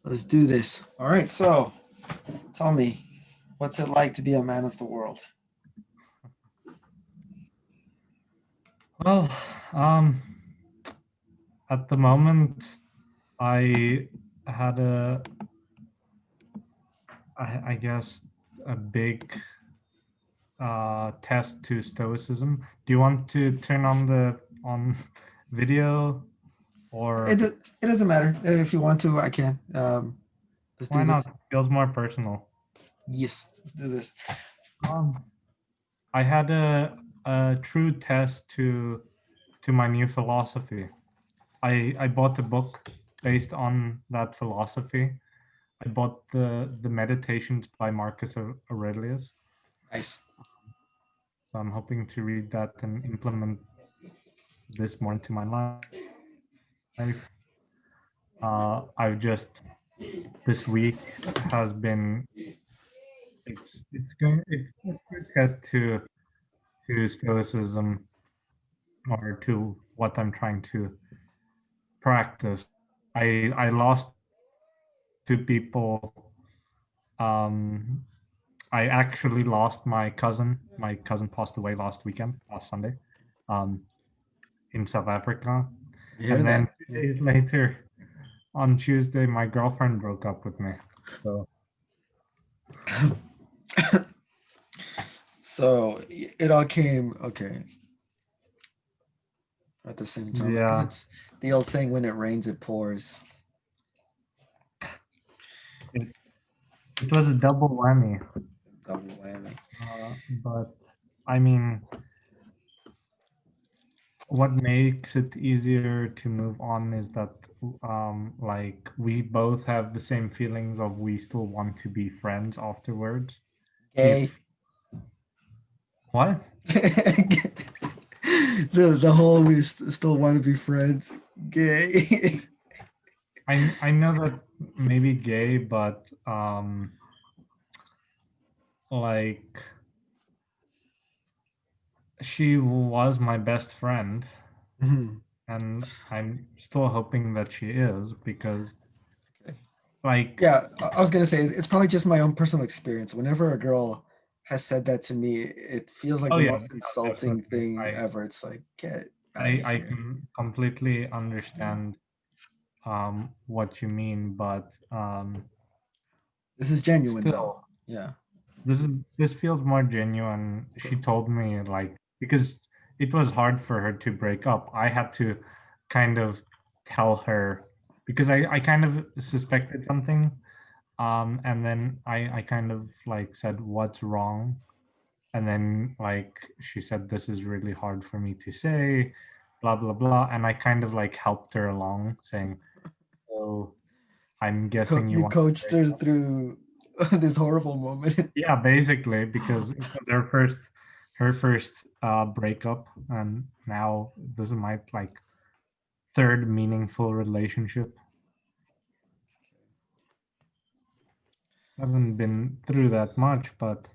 Let's do this. All right, so tell me, what's it like to be a man of the world? Well, um, at the moment, I had I guess, a big test to stoicism. Do you want to turn on the on video, It, or it doesn't matter. If you want to, I can. Let's why do not? this. Feels more personal. Yes, let's do this. Um, I had a true test to my new philosophy. I bought a book based on that philosophy. I bought the Meditations by Marcus Aurelius. Nice. So I'm hoping to read that and implement this more into my life. I've just this week has been it's a good test to stoicism, or to what I'm trying to practice. I lost two people. Um, I actually lost my cousin. My cousin passed away last weekend, last Sunday, um, in South Africa. You hear And then that? Yeah. 2 days later, on Tuesday, my girlfriend broke up with me. So So it all came okay at the same time. I guess yeah, it's the old saying: "When it rains, it pours." it, it was a double whammy. Double whammy. But I mean, what makes it easier to move on is that, like, we both have the same feelings of we still want to be friends afterwards. Gay. If what? The whole still want to be friends. Gay. I know that maybe gay, but like, she was my best friend, Mhm. and I'm still hoping that she is, because, Okay. like, Yeah, I was gonna say it's probably just my own personal experience. Whenever a girl has said that to me, it feels like oh the yeah, most no, insulting definitely. thing ever. It's like, get out of I here. can completely understand what you mean, but This is genuine though. still, Yeah. this feels more genuine. She told me, like, because it was hard for her to break up. I had to kind of tell her, because I kind of suspected something, and then I kind of like said what's wrong, and then, like, she said this is really hard for me to say, blah blah blah, and I kind of like helped her along, saying, so I'm guessing you You want to coached break her up. through this horrible moment. Yeah, basically, because it was her first breakup, and now this is my, like, third meaningful relationship. Haven't been through that much, but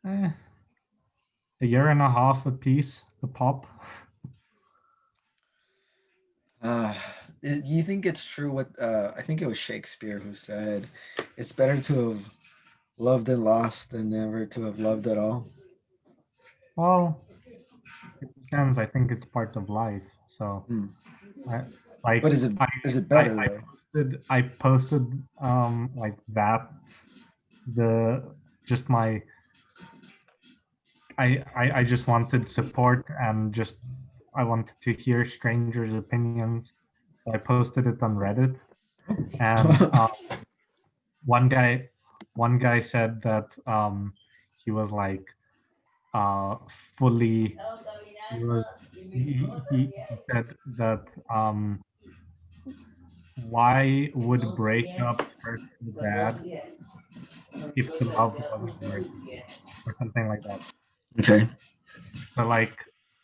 eh, a year and a half a pop. Uh, do you think it's true what I think it was Shakespeare who said it's better to have loved and lost than never to have loved at all? Well, it depends. I think it's part of life. So Hmm. I But like is it I, better I though? posted like that, the just my I just wanted support, and just I wanted to hear strangers' opinions. So I posted it on Reddit, and one guy one guy said that he was like, uh, fully he was he said that, why would breakups hurt so bad if the love wasn't worth it, or something like that. Okay. So, like,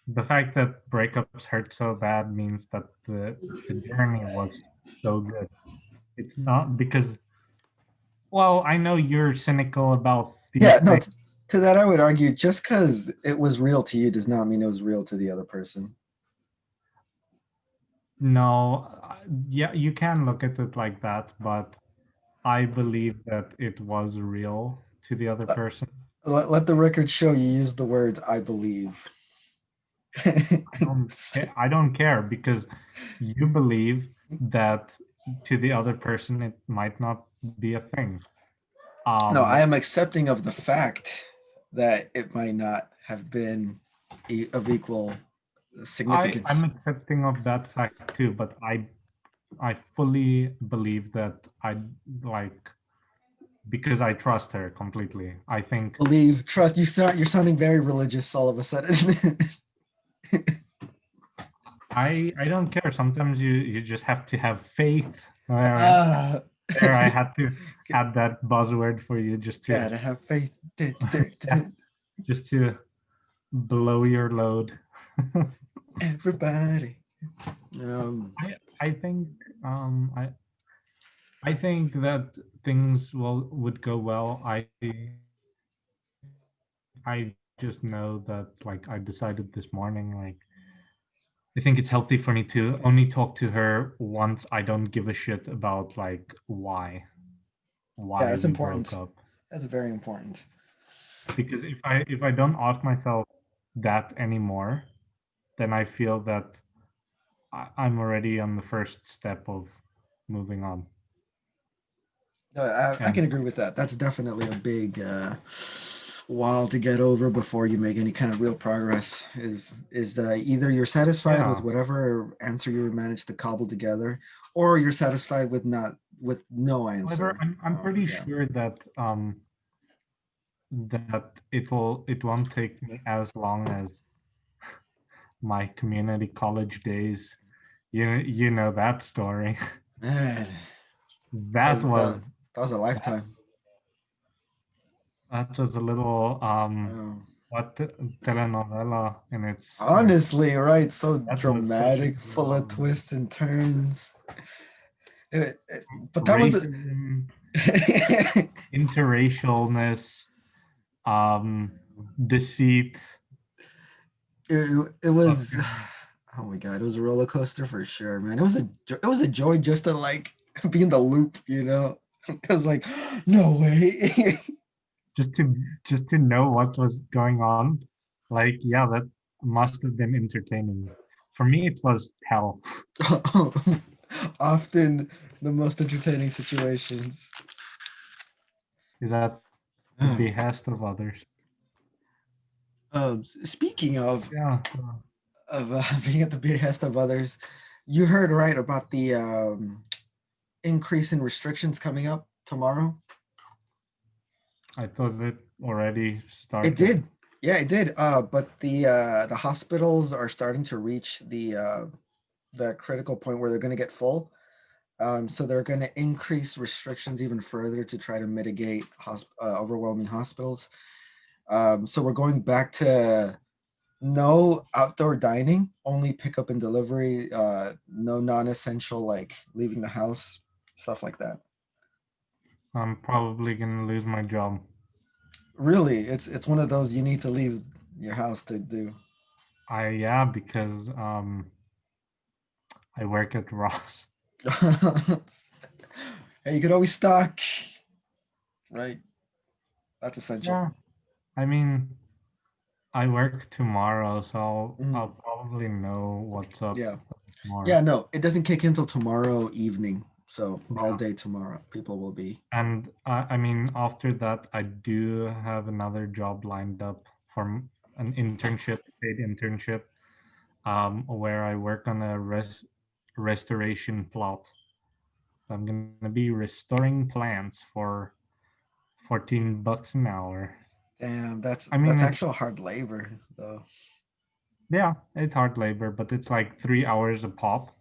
the fact that breakups hurt so bad means that the journey was so good. It's not because, well, I know you're cynical about Yeah, these no, things. to that I would argue just because it was real to you does not mean it was real to the other person. No, yeah, you can look at it like that, but I believe that it was real to the other Let, person. let the record show you use the words "I believe." I don't care because you believe that to the other person it might not be a thing. No, I Um, am accepting of the fact that it might not have been of equal I'm significance. accepting of that fact too, but I fully believe that I like because I trust her completely. I think Believe, trust. You're sounding very religious all of a sudden. I don't care. Sometimes you just have to have faith. There, Ah, there I had to add that buzzword for you gotta have faith. yeah, just to blow your load. Everybody. Um, I think um I I think that things would go well. I just know that like I decided this morning like I think it's healthy for me to only talk to her once I don't give a shit about like why yeah, we that's broke up. important. That's very important. Because if I don't ask myself that anymore, then I feel that I'm already on the first step of moving on. I can And agree with that. That's definitely a big wall to get over before you make any kind of real progress. Is either you're satisfied with yeah, whatever answer you managed to cobble together, or you're satisfied with not with no however, answer. I'm pretty Yeah. sure that it won't take me as long as my community college days. You know that story. Man, that That was was that was a lifetime. that was a little Um, what telenovela and it's honestly, right? So that was such a dramatic, full of twists and turns. But that was a racism, interracialness, deceit. it was Fucking oh my god, it was a roller coaster for sure, man. It was a joy just to like be in the loop, you know. It was like, no way. just to know what was going on. Like, yeah, that must have been entertaining. For me, it was hell. Often the most entertaining situations. Is at the behest of others. Speaking Yeah. of being at the behest of others, you heard right about the increase in restrictions coming up tomorrow. I thought it already It started. did. Yeah, it did. But the hospitals are starting to reach the critical point where they're going to get full. So they're going to increase restrictions even further to try to mitigate overwhelming hospitals. So we're going back to no outdoor dining, only pickup and delivery. No non-essential like leaving the house, stuff like that. I'm probably gonna lose my job. Really, it's one of those you need to leave your house to do. Yeah, because I work at Ross. Hey, you could always stock, right? That's essential. Yeah. I mean, I work tomorrow, so I'll Mm, probably know what's up yeah. more. Yeah, no, it doesn't kick in until tomorrow evening. So all Yeah. day tomorrow, people will be. And I mean, after that, I do have another job lined up for an internship, paid internship, where I work on a restoration plot. I'm gonna be restoring plants for $14 an hour. Damn, I mean, that's it's actual hard labor, though. yeah, it's hard labor, but it's like 3 hours a pop,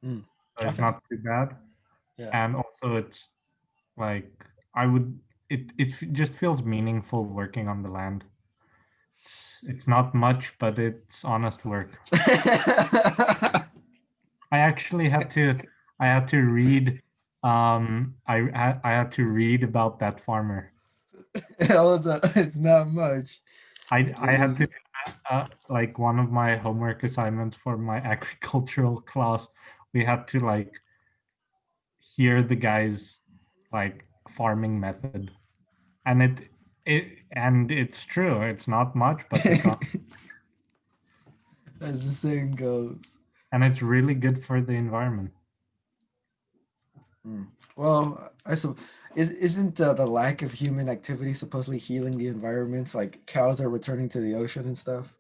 Mm, so it's okay, not too bad. yeah. And also, it's like I would just feels meaningful working on the land. It's not much, but it's honest work. I actually had to I had to read I had to read about that farmer. It's not much, but I had it's to like one of my homework assignments for my agricultural class. We had to like hear the guy's like farming method, and it's true. It's not much, but it's on, As the saying goes. and it's really good for the environment. Mm. Well, isn't the lack of human activity supposedly healing the environments? Like cows are returning to the ocean and stuff.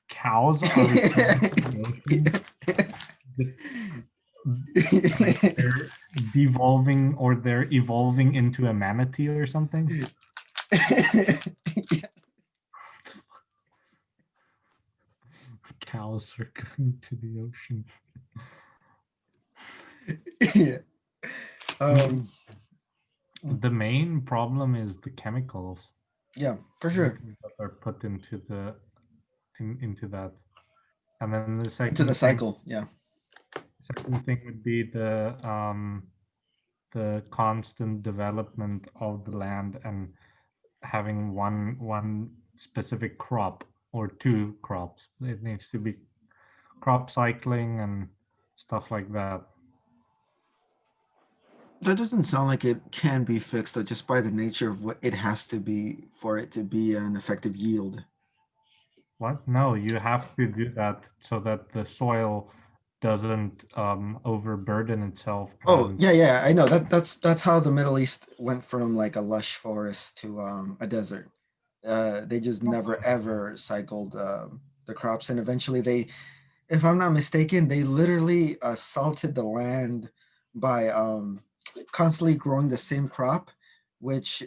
Cows are returning to the ocean, like they're devolving or they're evolving into a manatee or something. Cows are going to the ocean. Yeah. I mean, Um, the main problem is the chemicals. yeah, for sure. Chemicals that are put into into that. And then the Into the second thing cycle. Yeah. would be the constant development of the land and having one specific crop or two crops. It needs to be crop cycling and stuff like that. That doesn't sound like it can be fixed just by the nature of what it has to be for it to be an effective yield. What? No, you have to do that so that the soil doesn't overburden itself Oh, and yeah, yeah, I know. That's how the Middle East went from like a lush forest to a desert. They just never ever cycled the crops, and eventually they, if I'm not mistaken, they literally salted the land by constantly growing the same crop, which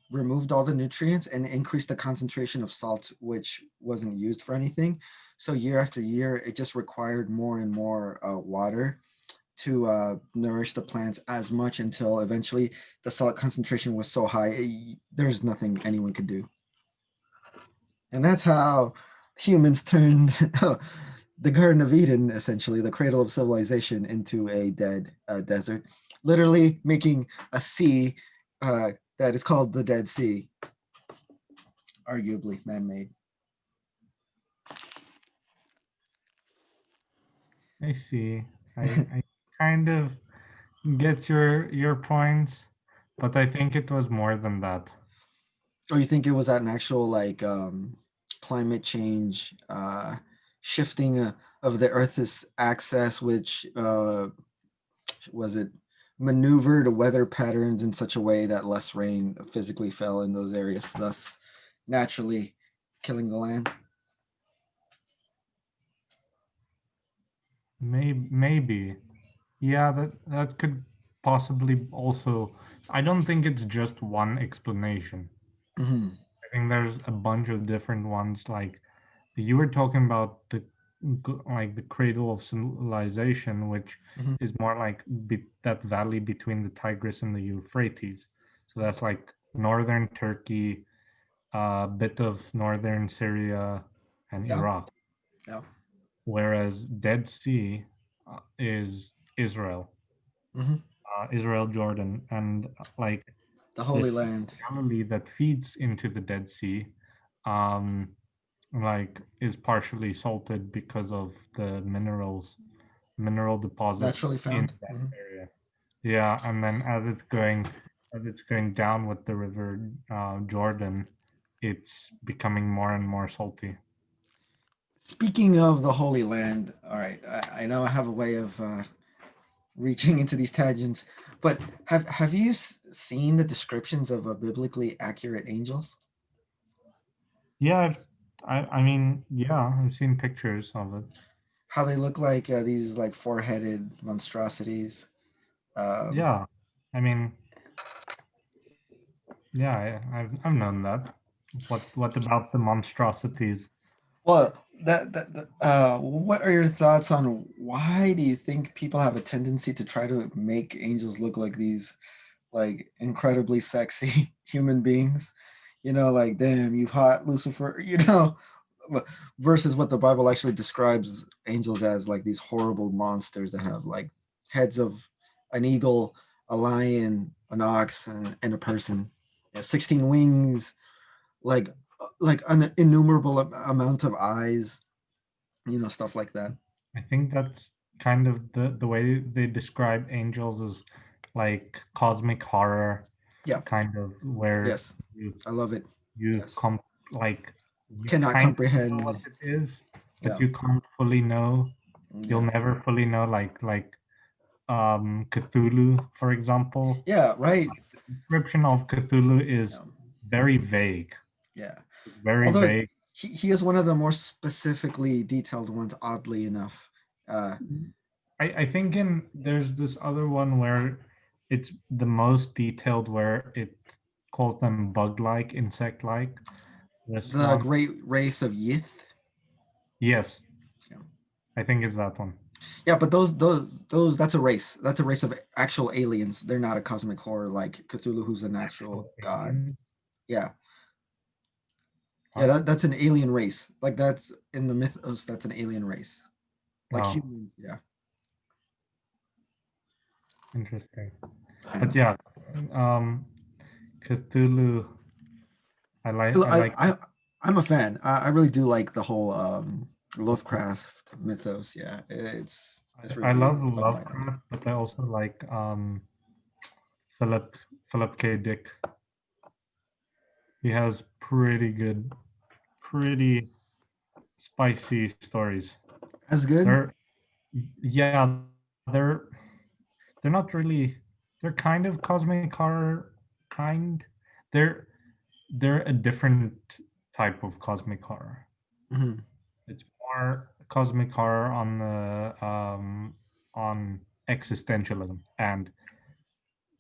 removed all the nutrients and increased the concentration of salt, which wasn't used for anything. So year after year, it just required more and more water to nourish the plants as much until eventually the salt concentration was so high, there's nothing anyone could do. And that's how humans turned the Garden of Eden, essentially the cradle of civilization, into a dead desert, literally making a sea that is called the Dead Sea, arguably man-made. I see. I kind of get your points, but I think it was more than that. Or you think it was an actual like climate change, shifting of the Earth's axis, which was it maneuvered weather patterns in such a way that less rain physically fell in those areas, thus naturally killing the land. Maybe. Yeah, that could possibly also. I don't think it's just one explanation. Mm-hmm. I think there's a bunch of different ones. Like you were talking about like the cradle of civilization, which Mm-hmm. is more like that valley between the Tigris and the Euphrates. So that's like northern Turkey, a bit of northern Syria and Yeah, Iraq, yeah. whereas Dead Sea is Israel, Mm-hmm. Israel, Jordan, and like The the Holy Sea Land. of Galilee that feeds into the Dead Sea, um, like is partially salted because of the mineral deposits Naturally in found. that Mm-hmm. area. Yeah, and then as it's going down with the river Jordan, it's becoming more and more salty. Speaking of the Holy Land, all right, I know I have a way of reaching into these tangents, but have you seen the descriptions of biblically accurate angels? Yeah, I mean, yeah, I've seen pictures of it. How they look like these like four-headed monstrosities. Um, Yeah, I mean, yeah, I've known that. What about the monstrosities? well, what are your thoughts on why do you think people have a tendency to try to make angels look like these like incredibly sexy human beings? You know, like damn, you hot Lucifer. You know, versus what the Bible actually describes angels as, like these horrible monsters that have like heads of an eagle, a lion, an ox, and a person. Yeah, 16 wings, like an innumerable amount of eyes, you know, stuff like that. I think that's kind of the way they describe angels is like cosmic horror Yeah. kind of where Yes. you I love it. you Yes. com like you Cannot kind of know what comprehend. it is, but Yeah. you can't fully know. You'll Yeah. never fully know, like Cthulhu, for example. Yeah. Right. Description of Cthulhu is Yeah. very vague. Yeah. It's very Although vague. he is one of the more specifically detailed ones, oddly enough. Uh, I think in there's this other one where it's the most detailed, where it calls them bug-like, insect-like. This the one, great race of Yith. yes, Yeah. I think it's that one. Yeah, but those that's a race. That's a race of actual aliens. They're not a cosmic horror like Cthulhu, who's an actual Actual god. alien. Yeah. Yeah, Huh? that's an alien race. Like that's in the mythos, that's an alien race. Like No, humans, yeah. interesting. Yeah. But yeah, um, Cthulhu. I I, like. I I'm a fan. I really do like the whole Lovecraft mythos. Yeah. It's I really love up my alley. Lovecraft, but I also like Philip Philip K. Dick. He has pretty good, pretty spicy stories. That's good. They're yeah, they're they're not really, they're kind of cosmic horror kind. They're they're a different type of cosmic horror. Mhm. It's more cosmic horror on existentialism, and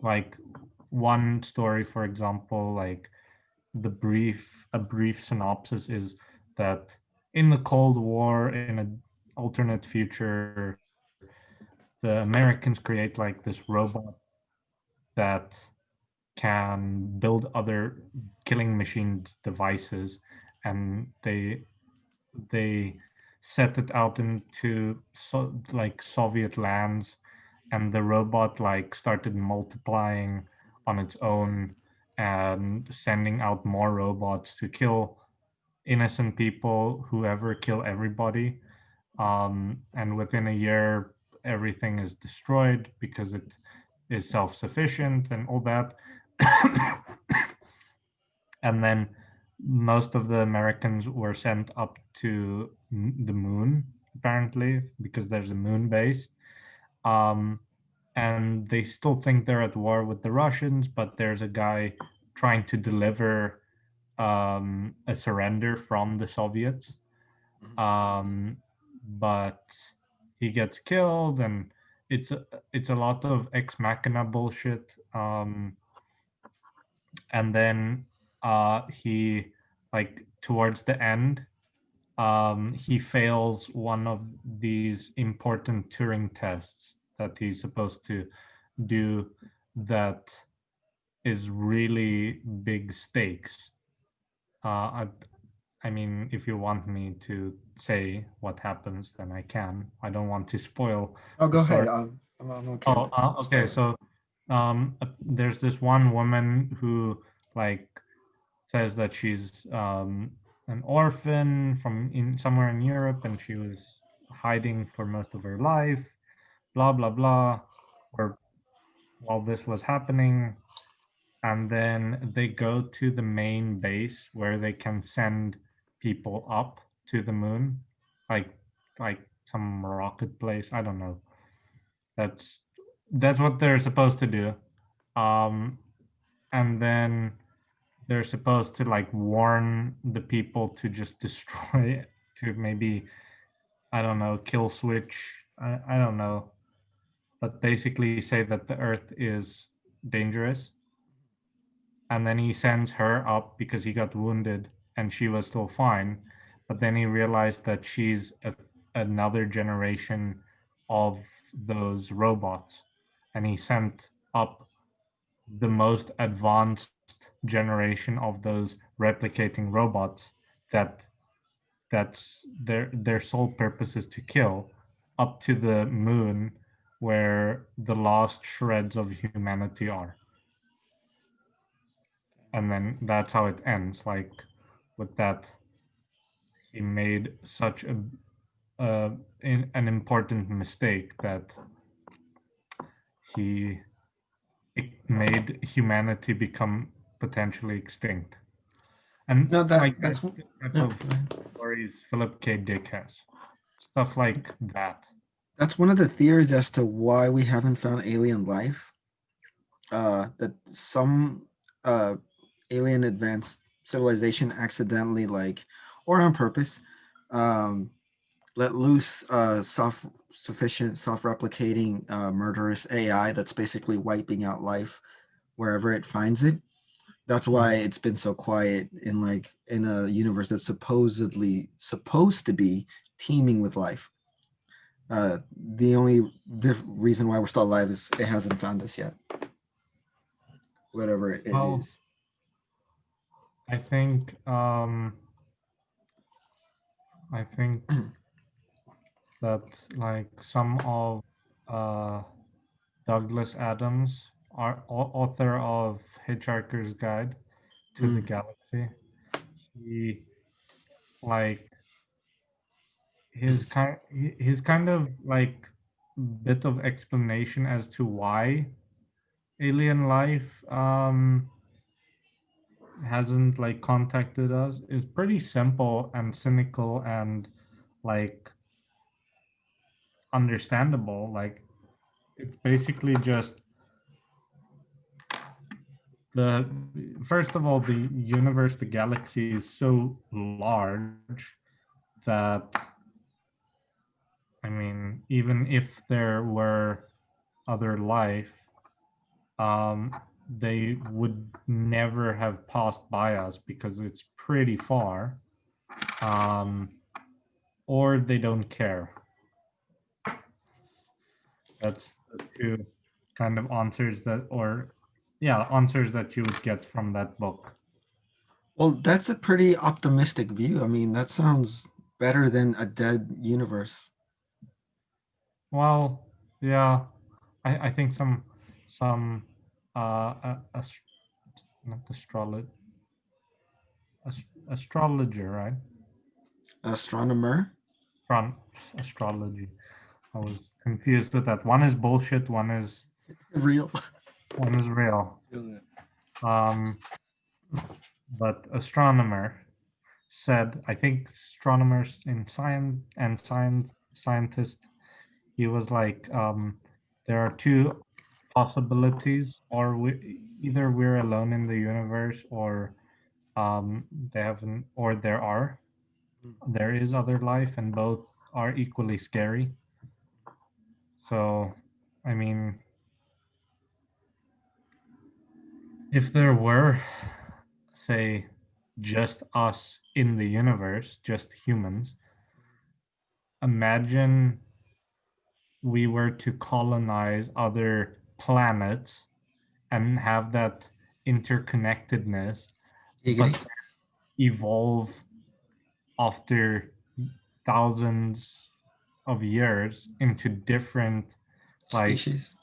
like one story, for example, like the brief a brief synopsis is that in the Cold War, in an alternate future, the Americans create like this robot that can build other killing machines devices, and they set it out into like Soviet lands, and the robot like started multiplying on its own and sending out more robots to kill innocent people, whoever kill everybody. And within a year, everything is destroyed because it is self-sufficient and all that. And then most of the Americans were sent up to the moon, apparently, because there's a moon base. Um, and they still think they're at war with the Russians, but there's a guy trying to deliver a surrender from the Soviets. Mhm. But he gets killed, and it's a, it's a lot of ex machina bullshit. And then he, like towards the end, he fails one of these important Turing tests that he's supposed to do, that is really big stakes. I, I mean, if you want me to say what happens, then I can. I don't want to spoil Oh, the go ahead. story. I'm okay Oh, with okay. spoilers. So, there's this one woman who like says that she's an orphan from in somewhere in Europe, and she was hiding for most of her life. Blah blah blah. Or while this was happening, and then they go to the main base where they can send people up to the moon, like like some rocket place. I don't know. That's that's what they're supposed to do. Um, and then they're supposed to like warn the people to just destroy it, to maybe, I don't know, kill switch. I don't know, but basically say that the Earth is dangerous. And then he sends her up because he got wounded and she was still fine. But then he realized that she's another generation of those robots, and he sent up the most advanced generation of those replicating robots, that that's their sole purpose is to kill, up to the moon, where the last shreds of humanity are. And then that's how it ends, like with that he made such an important mistake that he it made humanity become potentially extinct. And No, like that's the type no, of stories Philip K. Dick has, stuff like that. that's one of the theories as to why we haven't found alien life. That some uh alien advanced civilization accidentally, like, or on purpose, um let loose self-replicating murderous AI that's basically wiping out life wherever it finds it. That's why Mhm. it's been so quiet in, like, in a universe that's supposedly supposed to be teeming with life. The only reason why we're still alive is it hasn't found us yet, whatever it Well, is. I think I think that like some of uh, Douglas Adams, author of Hitchhiker's Guide to the Mm. Galaxy, he like his kind of like bit of explanation as to why alien life hasn't like contacted us is pretty simple and cynical and like understandable. Like it's basically just the first of all, the universe, the galaxy is so large that I mean, even if there were other life, they would never have passed by us because it's pretty far, um, or they don't care. That's the two kind of answers that, or yeah, answers that you would get from that book. Well, that's a pretty optimistic view. I mean, that sounds better than a dead universe. Well, yeah, I think some not astrologer, astrologer, right? Astronomer? Astron- astrology. I was confused with that. One is bullshit. Real? One is real. Um, but astronomer said, I think astronomers in scientist. He was like, there are two possibilities, or either we're alone in the universe, or they haven't, or there is other life, and both are equally scary. So, I mean, if there were, say, just us in the universe, just humans, imagine we were to colonize other planets and have that interconnectedness, Giggity? but evolve after thousands of years into different, like, Species?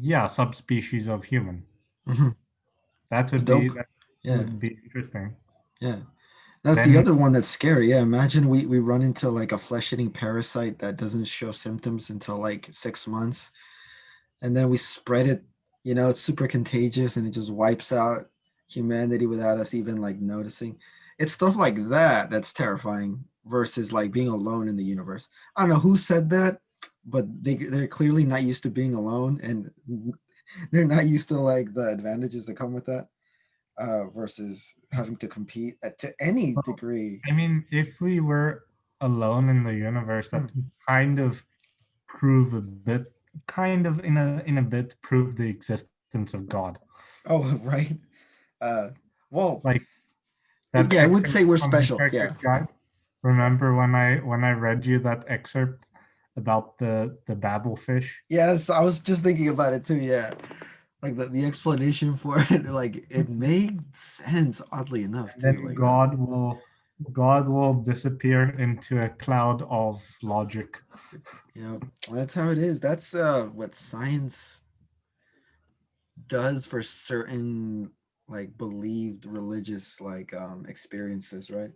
yeah, subspecies of human. Hmm. It's dope. That Yeah, would be interesting. yeah. That's the Then other one that's scary. Yeah, imagine we run into like a flesh-eating parasite that doesn't show symptoms until like 6 months, and then we spread it. It's super contagious and it just wipes out humanity without us even like noticing. It's stuff like that that's terrifying versus like being alone in the universe. I don't know who said that, but they're clearly not used to being alone, and they're not used to like the advantages that come with that, versus having to compete to any well, degree. I mean, if we were alone in the universe, that Hmm. would kind of prove a bit, kind of in a bit prove the existence of God. Oh, right. Uh, well, Like that yeah, I would excerpt say we're from special. Yeah. Hitchhiker's Guide. Remember when I read you that excerpt about the babblefish, Yes, I was just thinking about it too. Yeah, like the explanation for it, like it made sense. Oddly enough, and too. then Like that's God will disappear into a cloud of logic. that's how it is. That's what science does for certain like believed religious like experiences, right?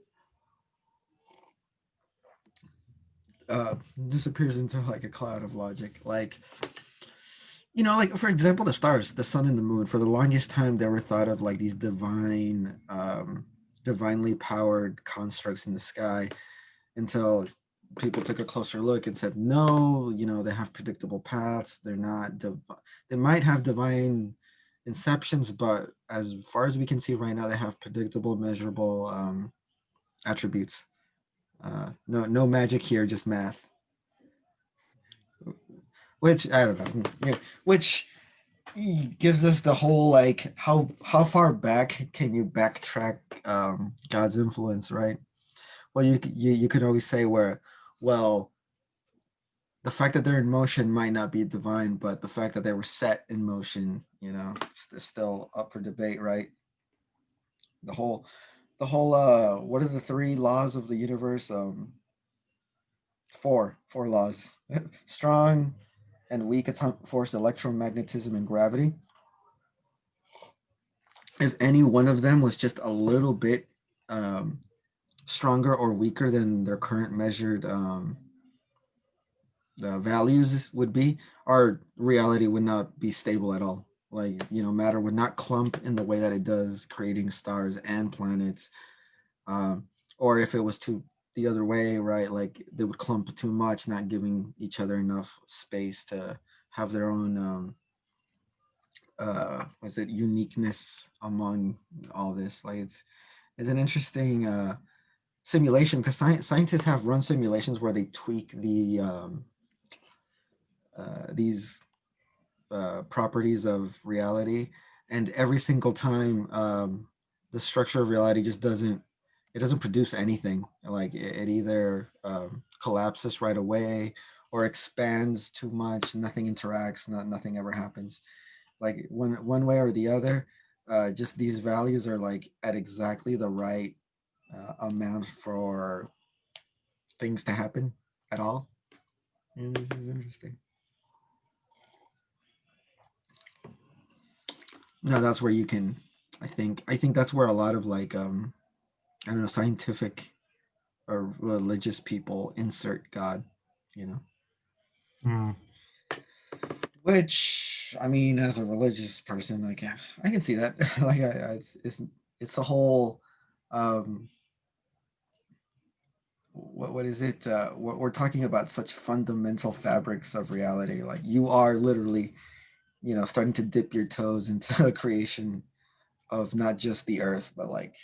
uh Disappears into like a cloud of logic. Like Like for example, the stars, the sun and the moon, for the longest time they were thought of like these divinely powered constructs in the sky, until people took a closer look and said, no, they have predictable paths. They're not they might have divine inceptions, but as far as we can see right now, they have predictable, measurable attributes. No magic here, just math. Which I don't know. Yeah, which gives us the whole like how far back can you backtrack God's influence, right? Well, you could always say where, well, the fact that they're in motion might not be divine, but the fact that they were set in motion, it's still up for debate, right? The whole what are the three laws of the universe? Four laws: strong and weak atomic force, electromagnetism, and gravity. If any one of them was just a little bit um, stronger or weaker than their current measured the values would be, our reality would not be stable at all. Like, matter would not clump in the way that it does, creating stars and planets. Um, or if it was to the other way, right? Like they would clump too much, not giving each other enough space to have their own was it uniqueness among all this. Like it's an interesting simulation, because scientists have run simulations where they tweak these properties of reality, and every single time the structure of reality just doesn't produce anything. Like it either collapses right away or expands too much, nothing interacts, nothing ever happens, like one way or the other. Just these values are like at exactly the right amount for things to happen at all. And this is interesting. No, that's where you can. I think that's where a lot of like I don't know, scientific or religious people insert God. You know, Hmm. which I mean, as a religious person, like yeah, I can see that. Like it's the whole um what is it? We're talking about such fundamental fabrics of reality. Like you are literally, starting to dip your toes into the creation of not just the earth, but like,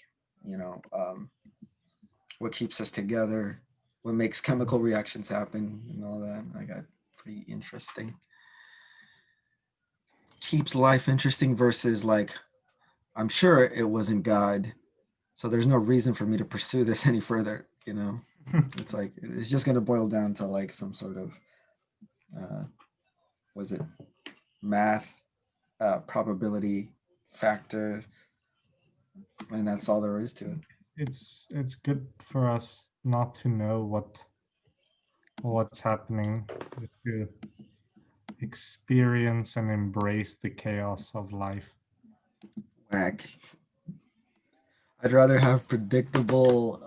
what keeps us together, what makes chemical reactions happen, and all that. I got pretty interesting. Keeps life interesting versus like, I'm sure it wasn't God, so there's no reason for me to pursue this any further. It's like it's just gonna boil down to like some sort of uh, was it math, probability factor, and that's all there is to it. It's good for us not to know what's happening, just to experience and embrace the chaos of life. Whack. I'd rather have predictable,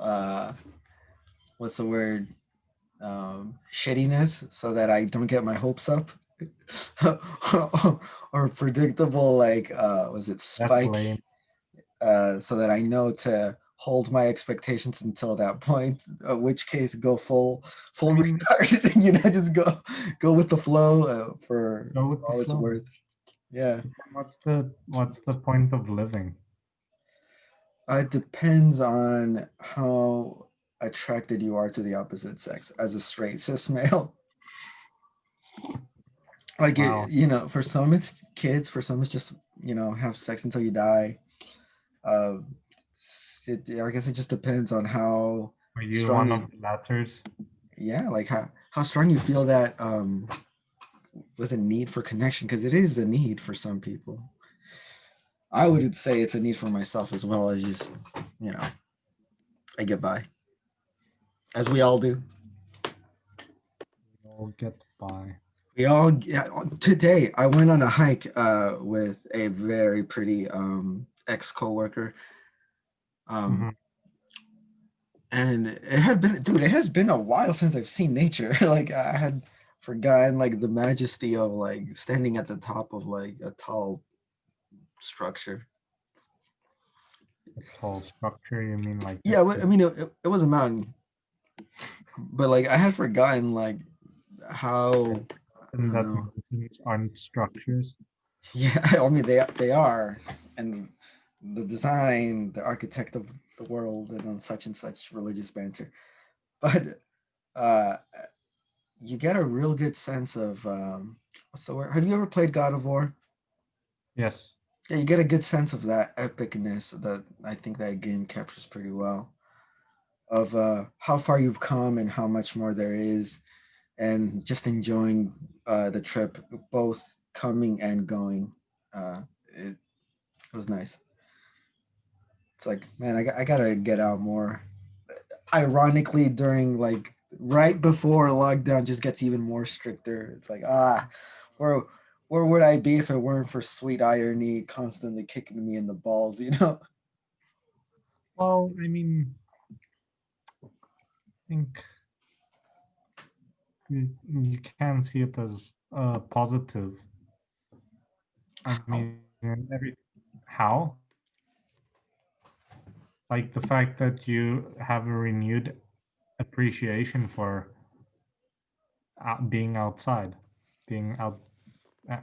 what's the word, shittiness, so that I don't get my hopes up, or predictable like was it That's spike, lame. so that I know to hold my expectations until that point. Which case, go I full mean, retard. Just go with the flow go for with the all it's flow. worth. Yeah, What's the point of living? it depends on how attracted you are to the opposite sex as a straight cis male. Like Wow. for some it's kids, for some it's just have sex until you die. uh I guess it just depends on how Are you strong one of you, the latters? yeah, like how strong you feel that was a need for connection, because it is a need for some people. I would say it's a need for myself as well. As just you know I get by, as we all do. We'll get by. We all, yeah, today I went on a hike with a very pretty ex coworker. Um, Hmm. and it had been, dude, it has been a while since I've seen nature. Like I had forgotten like the majesty of like standing at the top of like a tall structure. A tall structure, you mean like Yeah, I mean it was a mountain, but like I had forgotten like how I and don't that know. mountains aren't structures? Yeah, I mean they are, and the design, the architect of the world, and such religious banter. But uh, you get a real good sense of what's the word? Have you ever played God of War? Yes. Yeah, you get a good sense of that epicness that I think that game captures pretty well. Of how far you've come and how much more there is, and just enjoying the trip, both coming and going. It was nice. It's like, man, I gotta get out more. Ironically, during like right before lockdown just gets even more stricter. It's like, where where would I be if it weren't for sweet irony constantly kicking me in the balls, you know? Well, I mean, I think you can see it as positive. I Oh, mean, every how like the fact that you have a renewed appreciation for being outside, being out,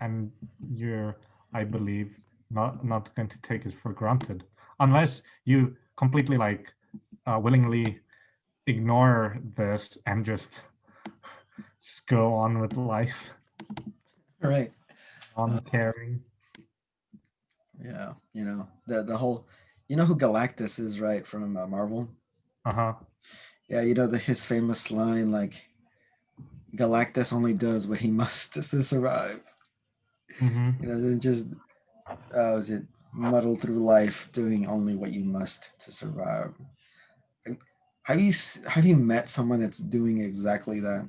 and you're, I believe, not going to take it for granted, unless you completely like willingly ignore this and just go on with life, right. Uh, non-caring. yeah, the whole, you know who Galactus is, right, from Marvel? Uh-huh. Yeah, the his famous line like Galactus only does what he must to survive. Mm-hmm. Then just was it muddle through life doing only what you must to survive. Have you met someone that's doing exactly that?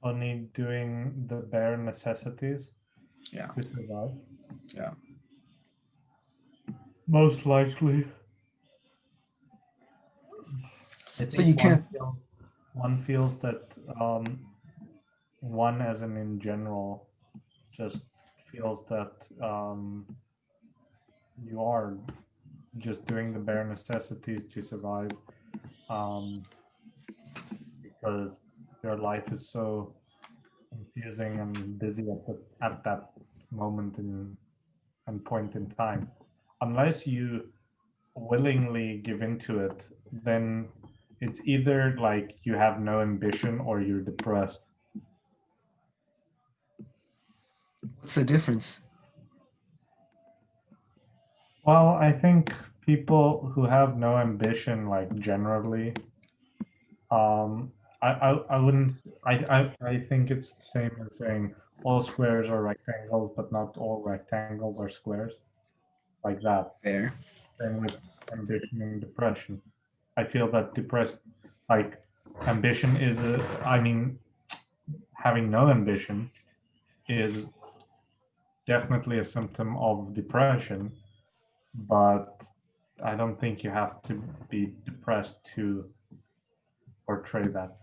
Only doing the bare necessities Yeah, to survive. yeah. Most likely. I So think you can't. one feels that one, as in general, just feels that you are just doing the bare necessities to survive, um, because your life is so confusing and busy at that moment in and point in time. Unless you willingly give into it, then it's either like you have no ambition or you're depressed. What's the difference? Well, I think people who have no ambition, like generally, um, I wouldn't. I think it's the same as saying all squares are rectangles, but not all rectangles are squares. Like that. Fair. Same with ambition and depression. I feel that depressed, like ambition is a. I mean, having no ambition is definitely a symptom of depression, but I don't think you have to be depressed to portray that.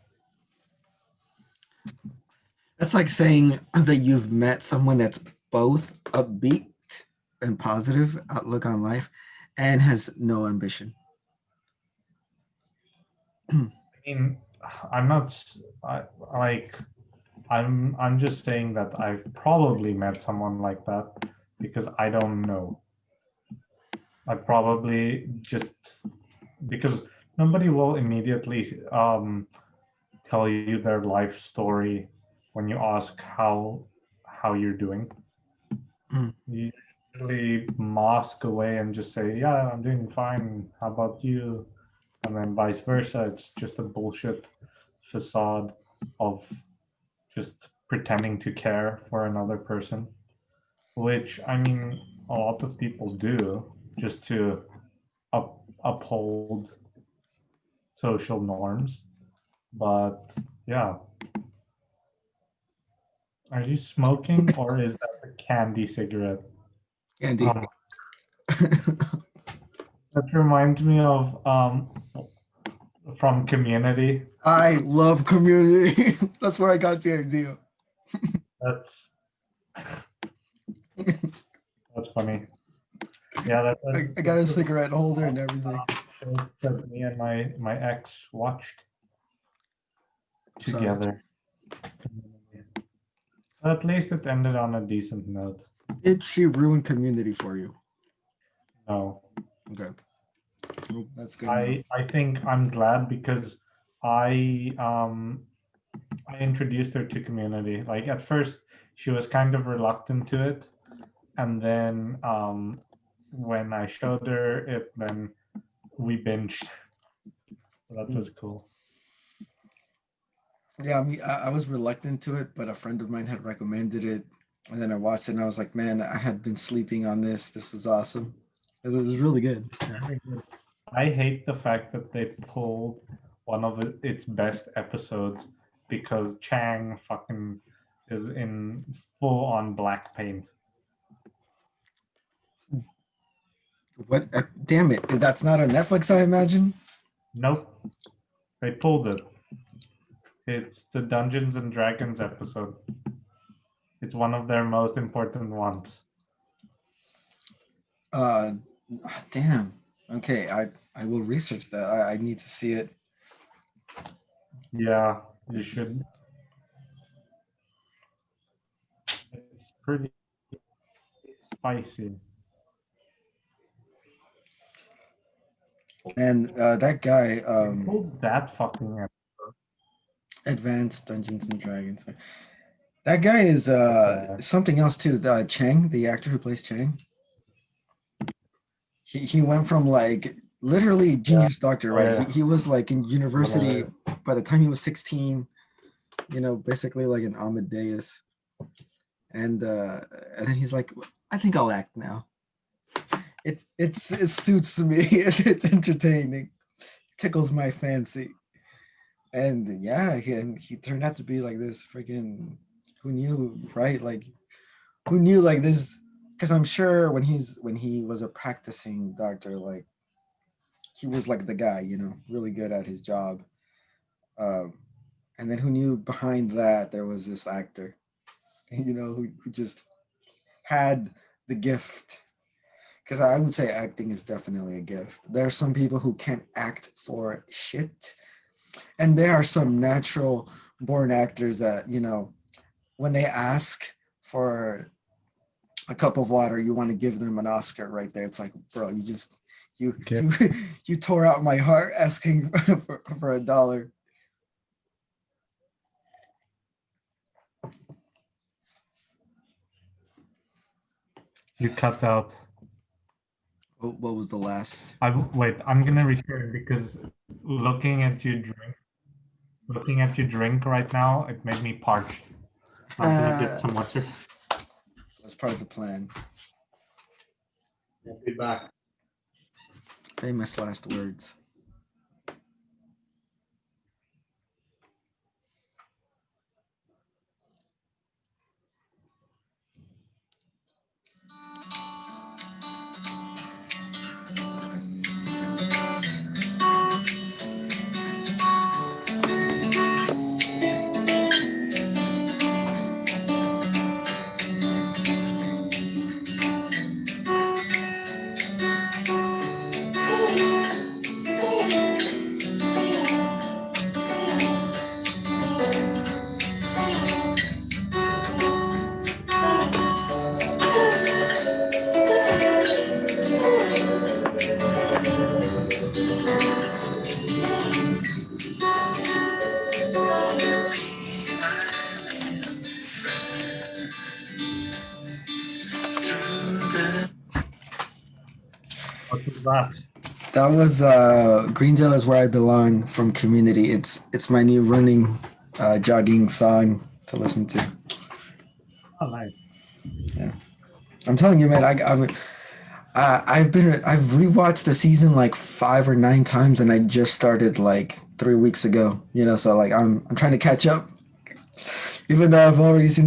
That's like saying that you've met someone that's both upbeat and positive outlook on life and has no ambition. I mean, I'm not like I'm just saying that I've probably met someone like that because I don't know. I probably just because nobody will immediately tell you their life story when you ask how you're doing. Mm. You usually mask away and just say, "Yeah, I'm doing fine. How about you?" And then vice versa. It's just a bullshit facade of just pretending to care for another person, which I mean, a lot of people do just to uphold social norms. But yeah, are you smoking or is that a candy cigarette? Candy. Um, that reminds me of from Community. I love Community. That's where I got the idea. That's funny. Yeah, that was I got a cigarette holder and everything. shows that me and my ex watched Sorry. together. But at least it ended on a decent note. Did she ruin Community for you? No. Okay. Well, that's good. I think I'm glad because I introduced her to Community. Like at first she was kind of reluctant to it, and then when I showed her it, then we binged. So that was cool. Yeah, I mean, I was reluctant to it, but a friend of mine had recommended it, and then I watched it, and I was like, man, I had been sleeping on this. This is awesome. It was really good. Very good. I hate the fact that they pulled one of its best episodes because Chang fucking is in full on black paint. What? Damn it! That's not on Netflix, I imagine. Nope, they pulled it. It's the Dungeons and Dragons episode. It's one of their most important ones. Damn. Okay, I will research that. I need to see it. Yeah, you should. It's pretty spicy. And that guy, Pulled that fucking episode. Advanced Dungeons and Dragons. That guy is something else too. Chang, the actor who plays Chang. He went from like literally genius doctor, right? Yeah. He was like in university by the time he was 16. You know, basically like an Amadeus. And then he's like, I think I'll act now. It suits me. It's entertaining. Tickles my fancy. And yeah, he turned out to be like this freaking, who knew, right? Like, who knew like this? Because I'm sure when he was a practicing doctor, like he was like the guy, you know, really good at his job. And then who knew behind that there was this actor, you know, who just had the gift. Because I would say acting is definitely a gift. There are some people who can't act for shit. And there are some natural born actors that, you know, when they ask for a cup of water, you want to give them an Oscar right there. It's like, bro, you tore out my heart asking for $1. You cut out. What was the last? Wait, I'm gonna return because looking at your drink right now, it made me parched. I'm gonna get some water. That's part of the plan. I'll be back. Famous last words. What was that? That was Greendale is Where I Belong from Community. It's my new running, jogging song to listen to. Oh, nice. Yeah, I'm telling you, man. I've rewatched the season like 5 or 9 times, and I just started like 3 weeks ago. You know, so like I'm trying to catch up, even though I've already seen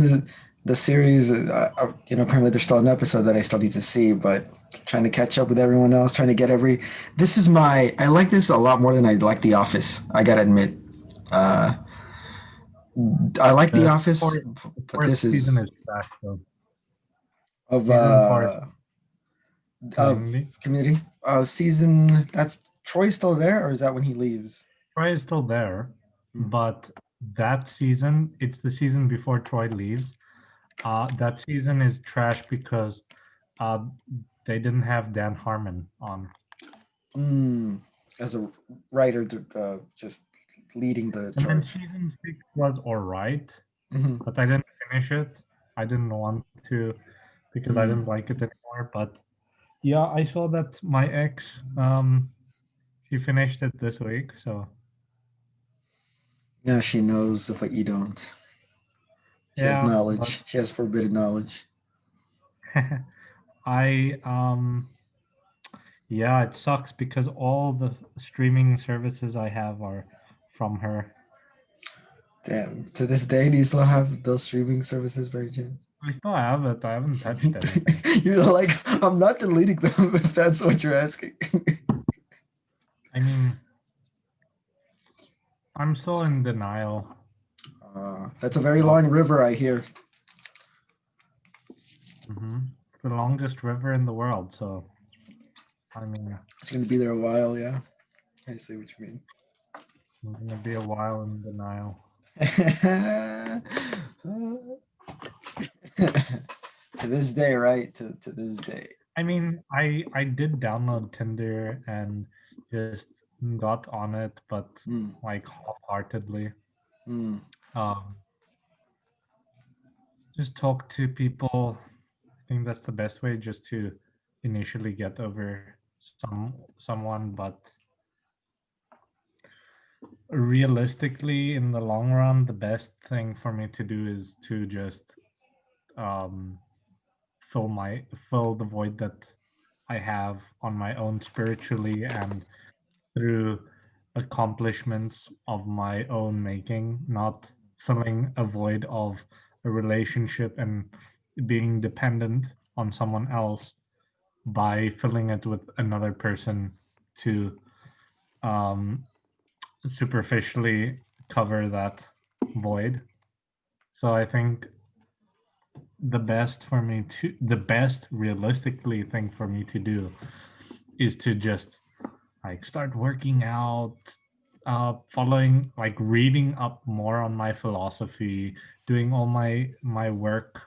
the series, apparently there's still an episode that I still need to see, but trying to catch up with everyone else, trying to get every. This is I like this a lot more than I like The Office. I gotta admit. Uh, I like The The Office, fourth, the but fourth this season is is trash though. of Season 4 is uh of Community. Community. Season that's Troy's still there, or is that when he leaves? Troy is still there, Hmm. but that season, it's the season before Troy leaves. That season is trash because uh, they didn't have Dan Harmon on. Mm, as a writer, just leading the And then charge. season 6 was all right, Hmm. but I didn't finish it. I didn't want to because I didn't Mm. like it anymore. But yeah, I saw that my ex, she finished it this week. So Now she knows of what you don't. She has yeah, but knowledge. She has forbidden knowledge. I yeah, it sucks because all the streaming services I have are from her. Damn. To this day, do you still have those streaming services by any chance? I still have it. I haven't touched anything. You're like, I'm not deleting them if that's what you're asking. I mean, I'm still in denial. That's a very Oh, long river, I hear. It's the longest river in the world. So, I mean, It's gonna be there a while, yeah. I see what you mean. I'm going to be a while in denial. To this day, right? To this day. I mean, I did download Tinder and just got on it, but Mm, like half-heartedly. mm, Um, just talk to people. I think that's the best way, just to initially get over someone. But realistically, in the long run, the best thing for me to do is to just um, fill the void that I have on my own spiritually and through accomplishments of my own making, not filling a void of a relationship and being dependent on someone else by filling it with another person to um, superficially cover that void. So I think the best realistically thing for me to do is to just like start working out, following, like reading up more on my philosophy, doing all my work,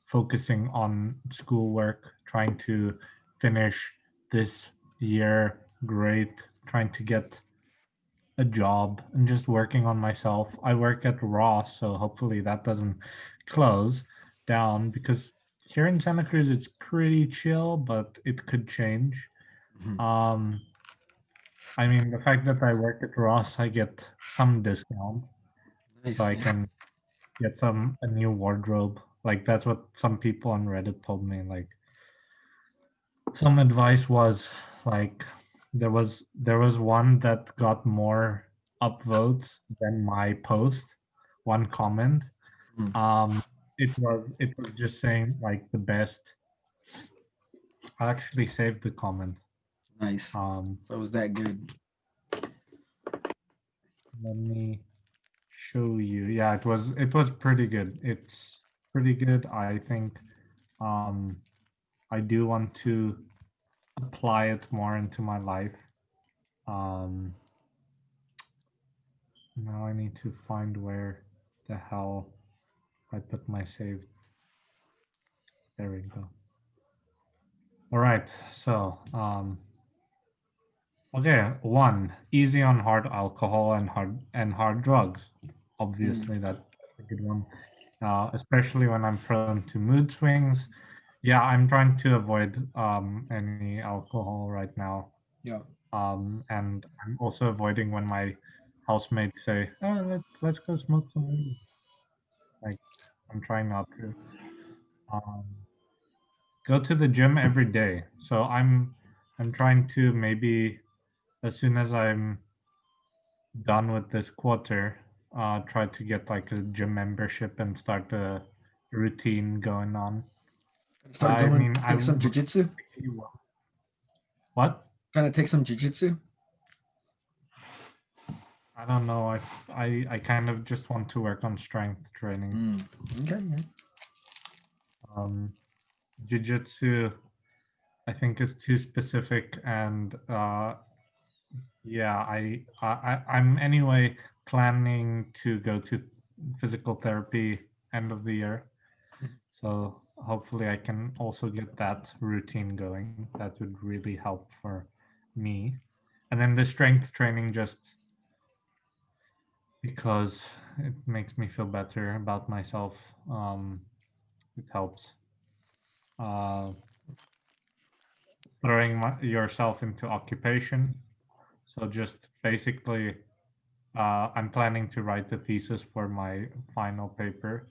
focusing on schoolwork, trying to finish this year great, trying to get a job and just working on myself. I work at Ross, so hopefully that doesn't close down because here in Santa Cruz it's pretty chill, but it could change. mhm. Um, I mean, the fact that I work at Ross, I get some discount, so Nice. I Yeah. can get a new wardrobe. Like that's what some people on Reddit told me. Like some advice was like there was one that got more upvotes than my post, one comment. Mm, Um, it was just saying like the best. I actually saved the comment. nice. Um, So was that good? let me show you. Yeah, it was pretty good. It's pretty good. I think I do want to apply it more into my life. Um, Now I need to find where the hell I put my save. There we go. All right. So, okay. One, easy on hard alcohol and hard drugs. Mm, Obviously, that's a good one. Especially when I'm prone to mood swings. Yeah, I'm trying to avoid any alcohol right now. yeah. And I'm also avoiding when my housemates say, "Oh, let's go smoke some weed." Like, I'm trying not to. Um, Go to the gym every day. So I'm trying to maybe as soon as I'm done with this quarter, try to get like a gym membership and start routine going on. Start I going, mean, I take some would jujitsu. what? Kind of take some jujitsu. I don't know. I kind of just want to work on strength training. Okay, yeah. Jiu-jitsu, I think, is too specific, and yeah, I'm anyway planning to go to physical therapy end of the year. So hopefully I can also get that routine going. That would really help for me. And then the strength training, just because it makes me feel better about myself. It helps. Uh, Throwing yourself into occupation. So just basically, I'm planning to write the thesis for my final paper.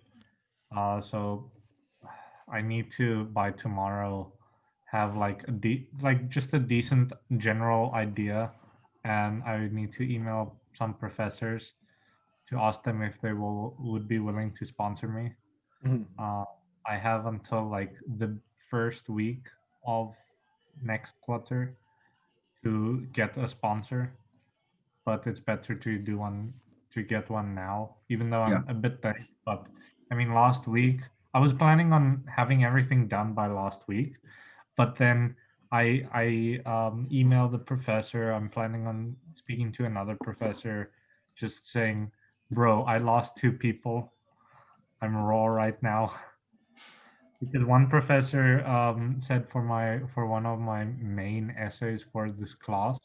So I need to by tomorrow have like like just a decent general idea, and I need to email some professors to ask them if they would be willing to sponsor me. Mhm. Uh, I have until like the first week of next quarter to get a sponsor, but it's better to get one now, even though Yeah. I'm a bit late. But I mean, last week I was planning on having everything done by last week, but then I emailed the professor. I'm planning on speaking to another professor, just saying, "Bro, I lost two people. I'm raw right now." Because one professor said for one of my main essays for this class,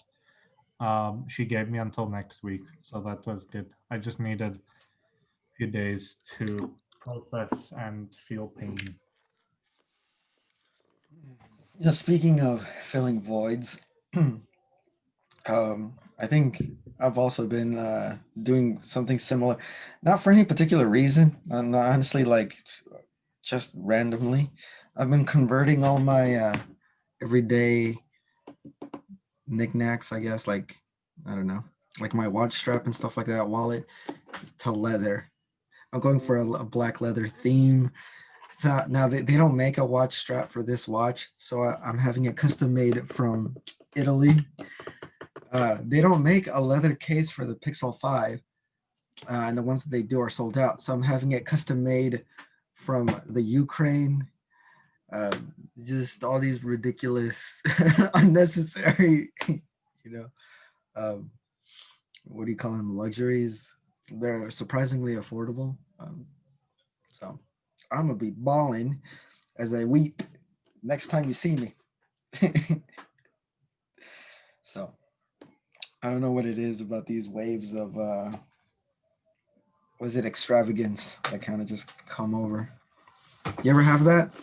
she gave me until next week, so that was good. I just needed a few days to process and feel pain. Speaking of filling voids, I think I've also been doing something similar, not for any particular reason. Honestly, like just randomly. I've been converting all my everyday knickknacks, I guess, like I don't know, like my watch strap and stuff like that, wallet, to leather. I'm going for a black leather theme. So now they don't make a watch strap for this watch, so I'm having it custom made from Italy. They don't make a leather case for the Pixel 5, and the ones that they do are sold out. So I'm having it custom made from the Ukraine. Uh, just all these ridiculous, unnecessary, you know, um, what do you call them? Luxuries. They're surprisingly affordable. So I'm gonna be balling as I weep next time you see me. So I don't know what it is about these waves of was it extravagance that kind of just come over. You ever have that?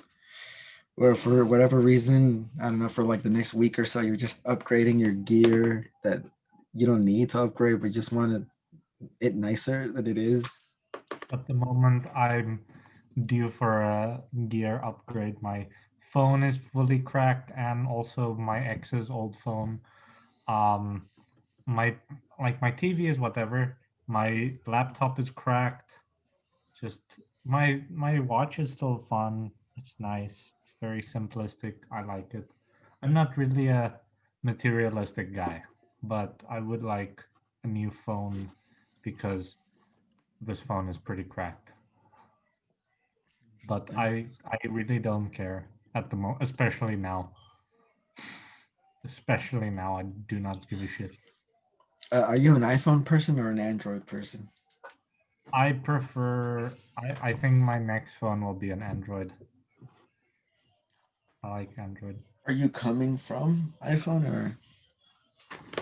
Where for whatever reason, I don't know, for like the next week or so, you're just upgrading your gear that you don't need to upgrade, but just want it nicer than it is. At the moment, I'm due for a gear upgrade. My phone is fully cracked, and also my ex's old phone. Um, my my TV is whatever. My laptop is cracked. Just my watch is still fun. It's nice. It's very simplistic. I like it. I'm not really a materialistic guy, but I would like a new phone because this phone is pretty cracked. But I really don't care at the moment, especially now. Especially now, I do not give a shit. Are you an iPhone person or an Android person? I prefer. I think my next phone will be an Android. I like Android. Are you coming from iPhone or?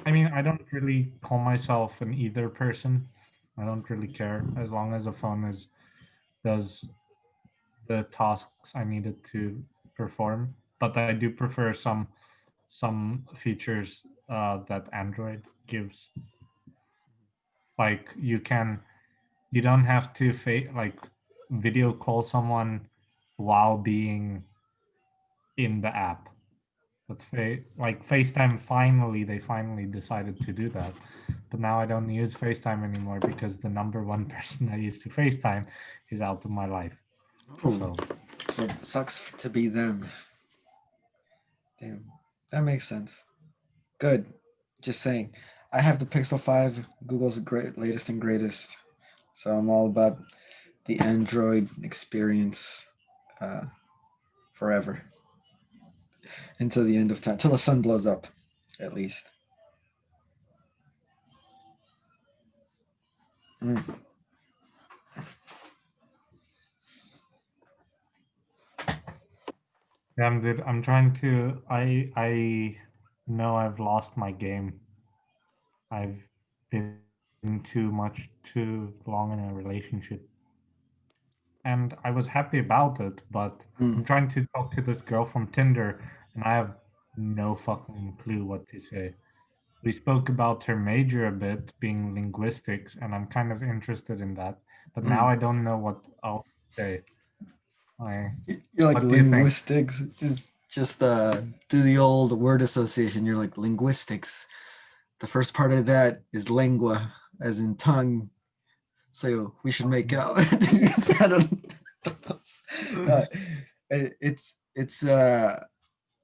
I mean, I don't really call myself an either person. I don't really care as long as the phone is does the tasks I needed to perform. But I do prefer some features that Android gives. Like you don't have to like video call someone while being in the app. But like FaceTime, they finally decided to do that. But now I don't use FaceTime anymore because the number one person I used to FaceTime is out of my life. Oh, So so it sucks to be them. Damn, that makes sense. Good. Just saying. I have the Pixel 5, Google's great latest and greatest. So I'm all about the Android experience uh, forever until the end of time, till the sun blows up, at least. Mm. damn, dude, I'm trying to. I know I've lost my game. I've been too long in a relationship, and I was happy about it. But Mm. I'm trying to talk to this girl from Tinder, and I have no fucking clue what to say. We spoke about her major a bit, being linguistics, and I'm kind of interested in that. But now Mm. I don't know what else to say. I, You're like what do you think? linguistics. Just do the old word association. You're like linguistics. The first part of that is lingua, as in tongue. So we should make out. I don't uh, it's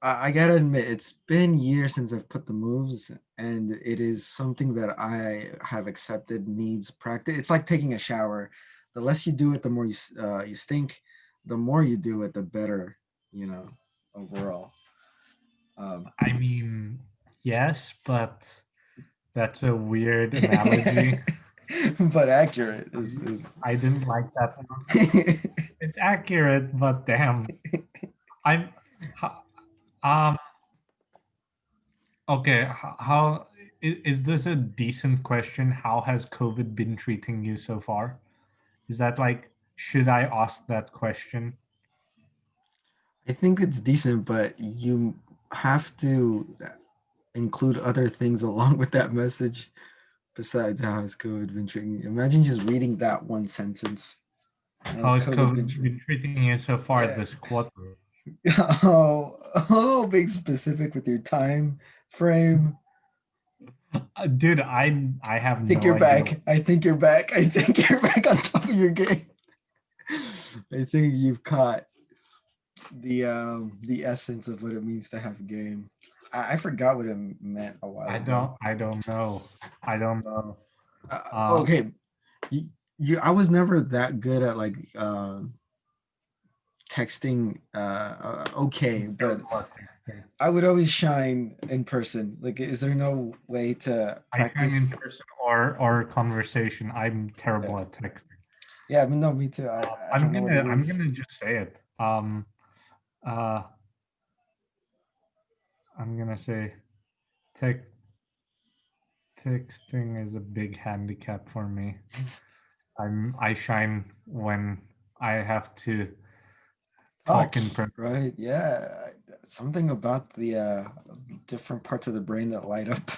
I gotta admit, it's been years since I've put the moves, and it is something that I have accepted needs practice. It's like taking a shower. The less you do it, the more you stink. The more you do it, the better, you know, overall. Um, I mean, yes, but that's a weird analogy. but accurate is I didn't like that one. It's accurate, but damn, I'm. ho- Um. Okay. How is this a decent question? How has COVID been treating you so far? Is that like, should I ask that question? I think it's decent, but you have to include other things along with that message besides how has COVID been treating you. Imagine just reading that one sentence. How How's has COVID been COVID treating? been treating you so far Yeah. this quarter? Oh, being specific with your time frame. Dude, I I have think no you're idea. back. I think you're back. I think you're back on top of your game. I think you've caught the essence of what it means to have game. I forgot what it meant a while ago. I don't know. I don't know. Uh, Okay, I was never that good at like texting. Okay, but terrible at texting. I would always shine in person. Like, is there no way to I shine in practice? person or conversation. I'm Yeah, terrible at texting. yeah. I mean, no, me too. I don't know what it I'm is. gonna just say it. Uh, I'm gonna say text texting is a big handicap for me. I shine when I have to talk in Touch, person. right? Yeah, something about the different parts of the brain that light up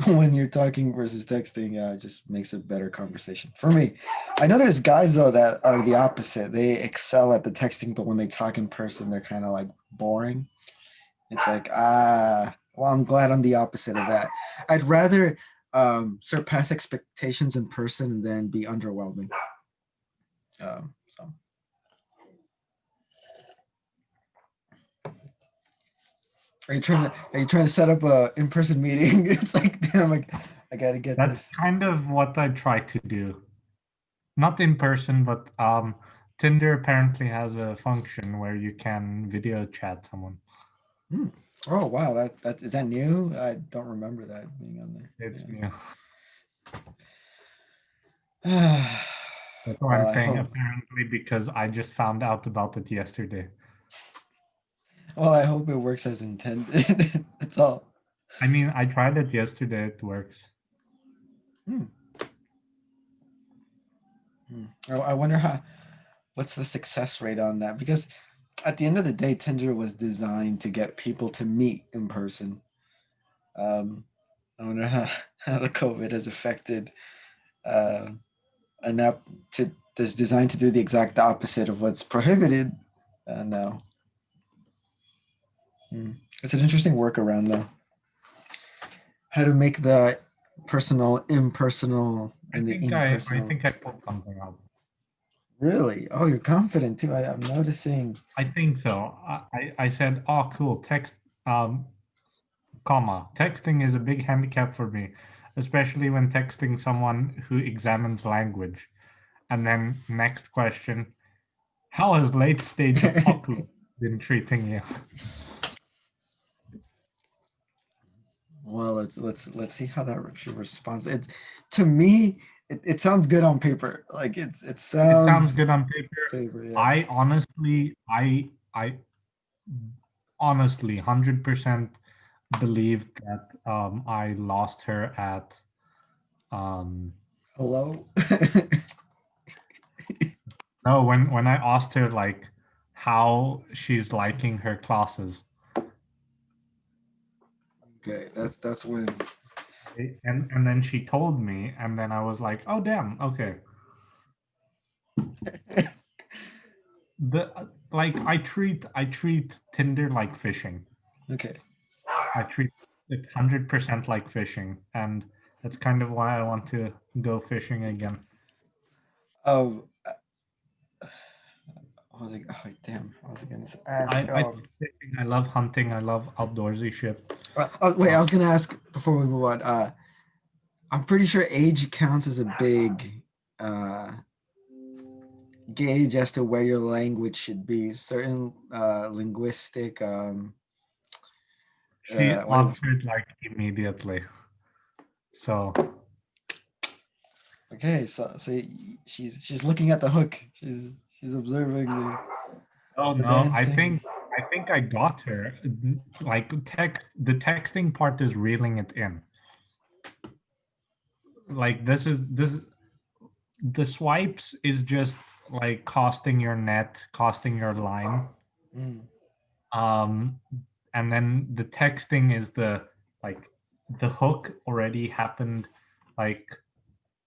when you're talking versus texting just makes a better conversation for me. I know there's guys though that are the opposite. They excel at the texting, but when they talk in person, they're kind of like boring. It's like well, I'm glad I'm the opposite of that. I'd rather surpass expectations in person than be underwhelming. So. Are you trying to set up a in-person meeting? It's like, damn, I gotta get That's this. kind of what I try to do. Not in person, but Tinder apparently has a function where you can video chat someone. Hmm. Oh wow, that is that new? I don't remember that being on It's new. there. That's what Well, I'm I saying. hope. Apparently, because I just found out about it yesterday. Well, I hope it works as intended. That's all. I mean, I tried it yesterday. It works. Hmm. Hmm. I wonder what's the success rate on that? Because at the end of the day, Tinder was designed to get people to meet in person. Um, I wonder how the COVID has affected uh, an app that's designed to do the exact opposite of what's prohibited. No, it's an interesting workaround though. How to make the personal impersonal and the I impersonal. think I pulled something out. Really? Oh, you're confident too. I'm noticing. I think so. I said, oh, cool. Um, texting is a big handicap for me, especially when texting someone who examines language. And then next question, how has late stage Oculus been treating you? Well, let's see how that she responds. It to me, it sounds good on paper. Like it It sounds sounds good on paper. favor, yeah. I honestly, I honestly 100% believed that I lost her at um Hello? no, when I asked her like how she's liking her classes. Okay, that's when And then she told me, and then I was like, oh damn, okay. The like I treat Tinder like fishing. okay. I treat it 100% like fishing, and that's kind of why I want to go fishing again. Oh, I was like, oh damn, I was gonna ask. I love fishing, I love hunting, I love outdoorsy shit. Oh, wait, Uh, I was gonna ask before we move on. I'm pretty sure age counts as a big uh gauge as to where your language should be. Certain linguistic she what answered like immediately. So okay, so she's looking at the hook. She's observing oh the no, dancing. I think I got her. Like the texting part is reeling it in. Like this the swipes is just like costing your net, costing your line. Mm, Um and then the texting is like the hook already happened, like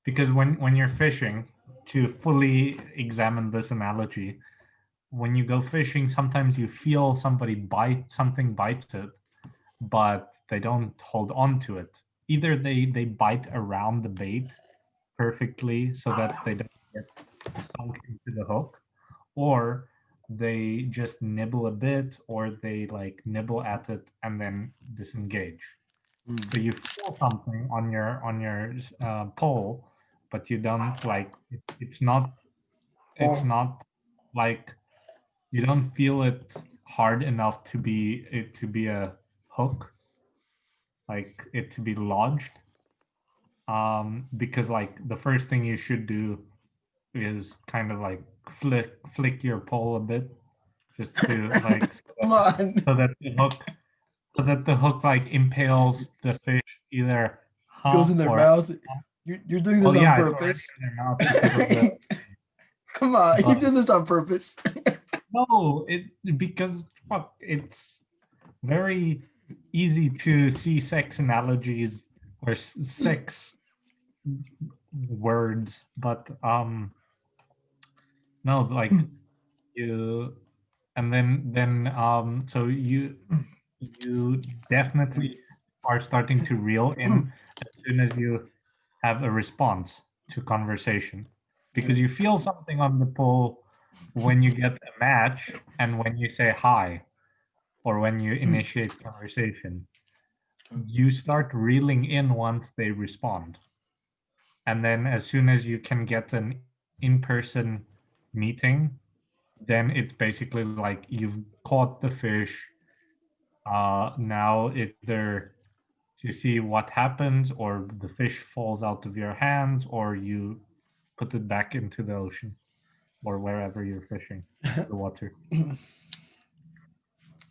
because when you're fishing, to fully examine this analogy, when you go fishing, sometimes you feel something bites it, but they don't hold on to it. Either they bite around the bait perfectly so that they don't get sunk into the hook, or they just nibble a bit, or they like nibble at it and then disengage. So mm. you feel something on your pole, but you don't like it's Oh, not like you don't feel it hard enough to be a hook, like it to be lodged. Because like the first thing you should do is kind of like flick your pole a bit, just to like come on. so that the hook so that the hook like impales the fish either Goes huh in their or mouth. You're doing oh this on yeah, it's already purpose. in their mouth because of the Come on, you're but doing this on purpose. no, it because fuck, it's very easy to see sex analogies or sex words, but no, like you and then so you definitely are starting to reel in as soon as you have a response to conversation, because you feel something on the pole when you get a match and when you say hi or when you initiate conversation. You start reeling in once they respond, and then as soon as you can get an in-person meeting, then it's basically like you've caught the fish. Now either to see what happens, or the fish falls out of your hands, or you put it back into the ocean or wherever you're fishing the water.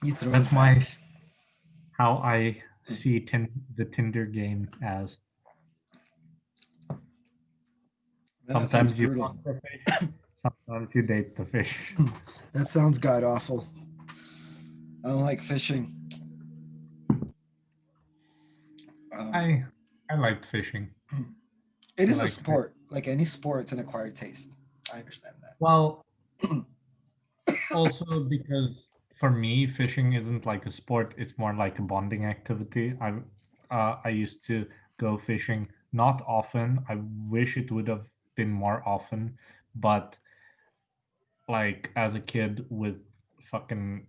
You throw That's it my back. how I see the Tinder game as. Man, that sounds Sometimes you brutal. fuck the fish, sometimes you date the fish. That sounds god awful. I don't like fishing. Um, I I liked fishing. it I is a liked fish. sport. Like any sport, it's an acquired taste. I understand Well, also because for me, fishing isn't like a sport; it's more like a bonding activity. I used to go fishing not often. I wish it would have been more often, but like as a kid with fucking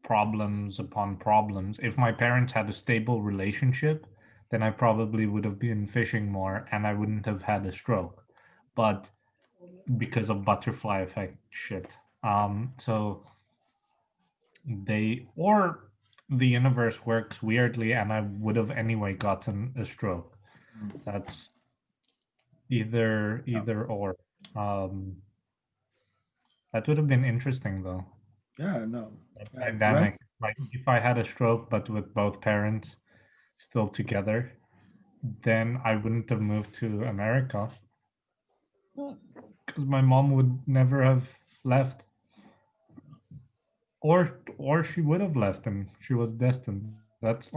problems upon problems. If my parents had a stable relationship, then I probably would have been fishing more and I wouldn't have had a stroke. But because of butterfly effect shit. So they or the universe works weirdly and I would have anyway gotten a stroke. Mm. That's either Yeah. either or. Um that would have been interesting though. Yeah, no. That Right. dynamic. Like if I had a stroke but with both parents still together, then I wouldn't have moved to America because my mom would never have left, or she would have left, and she was destined. That's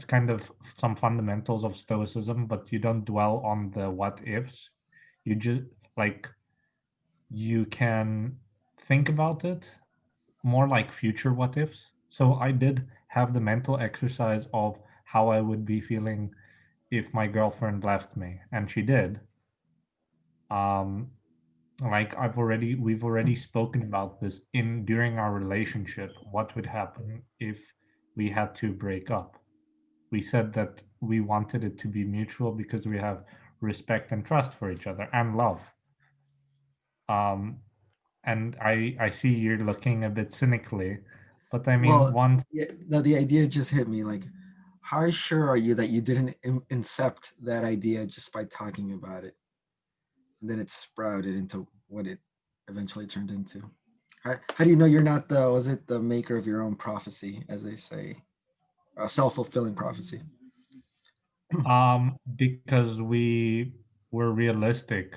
kind of some fundamentals of stoicism, but you don't dwell on the what ifs. You just like you can think about it more like future what ifs. So I did have the mental exercise of how I would be feeling if my girlfriend left me, and she did. Um, like we've already spoken about this in during our relationship. What would happen if we had to break up? We said that we wanted it to be mutual because we have respect and trust for each other and love. Um, and I see you're looking a bit cynically, but I mean, Well, once yeah, no, the idea just hit me. Like, how sure are you that you didn't incept that idea just by talking about it, and then it sprouted into what it eventually turned into? How do you know you're not the was it the maker of your own prophecy, as they say, a self-fulfilling prophecy? because we were realistic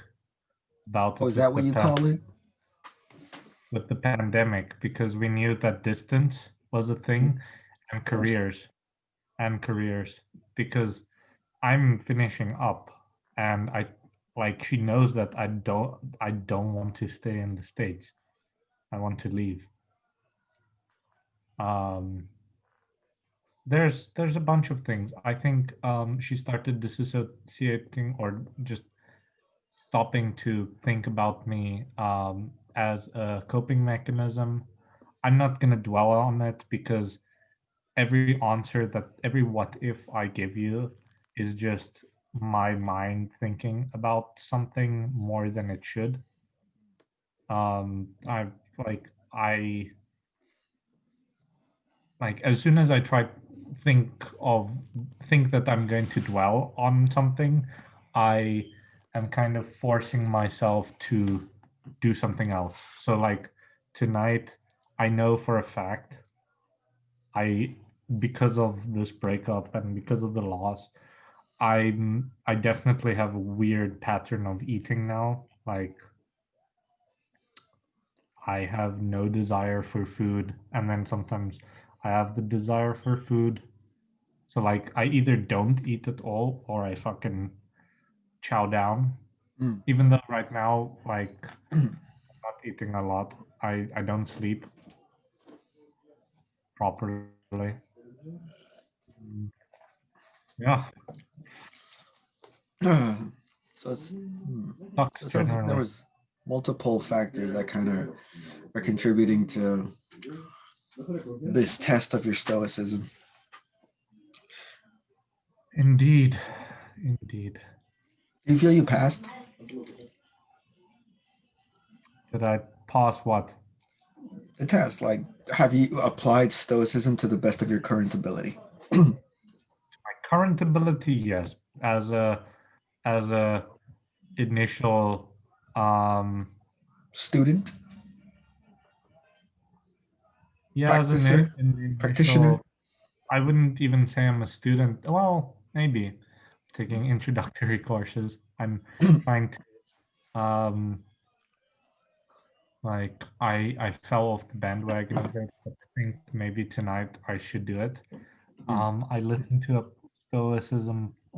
about Oh, it is that what you call it? with the pandemic because we knew that distance was a Mhm. thing and Of course. careers because I'm finishing up and I like she knows that I don't want to stay in the States. I want to leave. Um there's a bunch of things. I think she started disassociating or just stopping to think about me as a coping mechanism. I'm not going to dwell on it because every what if I give you is just my mind thinking about something more than it should. I like I like as soon as I try of think that I'm going to dwell on something, I am kind of forcing myself to do something else. So like tonight, I know for a fact I because of this breakup and because of the loss, I definitely have a weird pattern of eating now. Like I have no desire for food, and then sometimes I have the desire for food. So like I either don't eat at all or I fucking chow down. Mm. Even though right now like I'm not eating a lot, I don't sleep properly. Mm, yeah, So it's sucks so it sounds like there generally. was multiple factors that kind of are contributing to this test of your stoicism. Indeed, indeed. Do you feel you passed Did I pass what? the test? Like, have you applied stoicism to the best of your current ability? My current ability, yes. As a initial Student, yeah, as practicer, an practitioner. initial I wouldn't even say I'm a student. Well, maybe taking introductory courses. I'm trying to like I fell off the bandwagon a bit, but I think maybe tonight I should do it. I listened to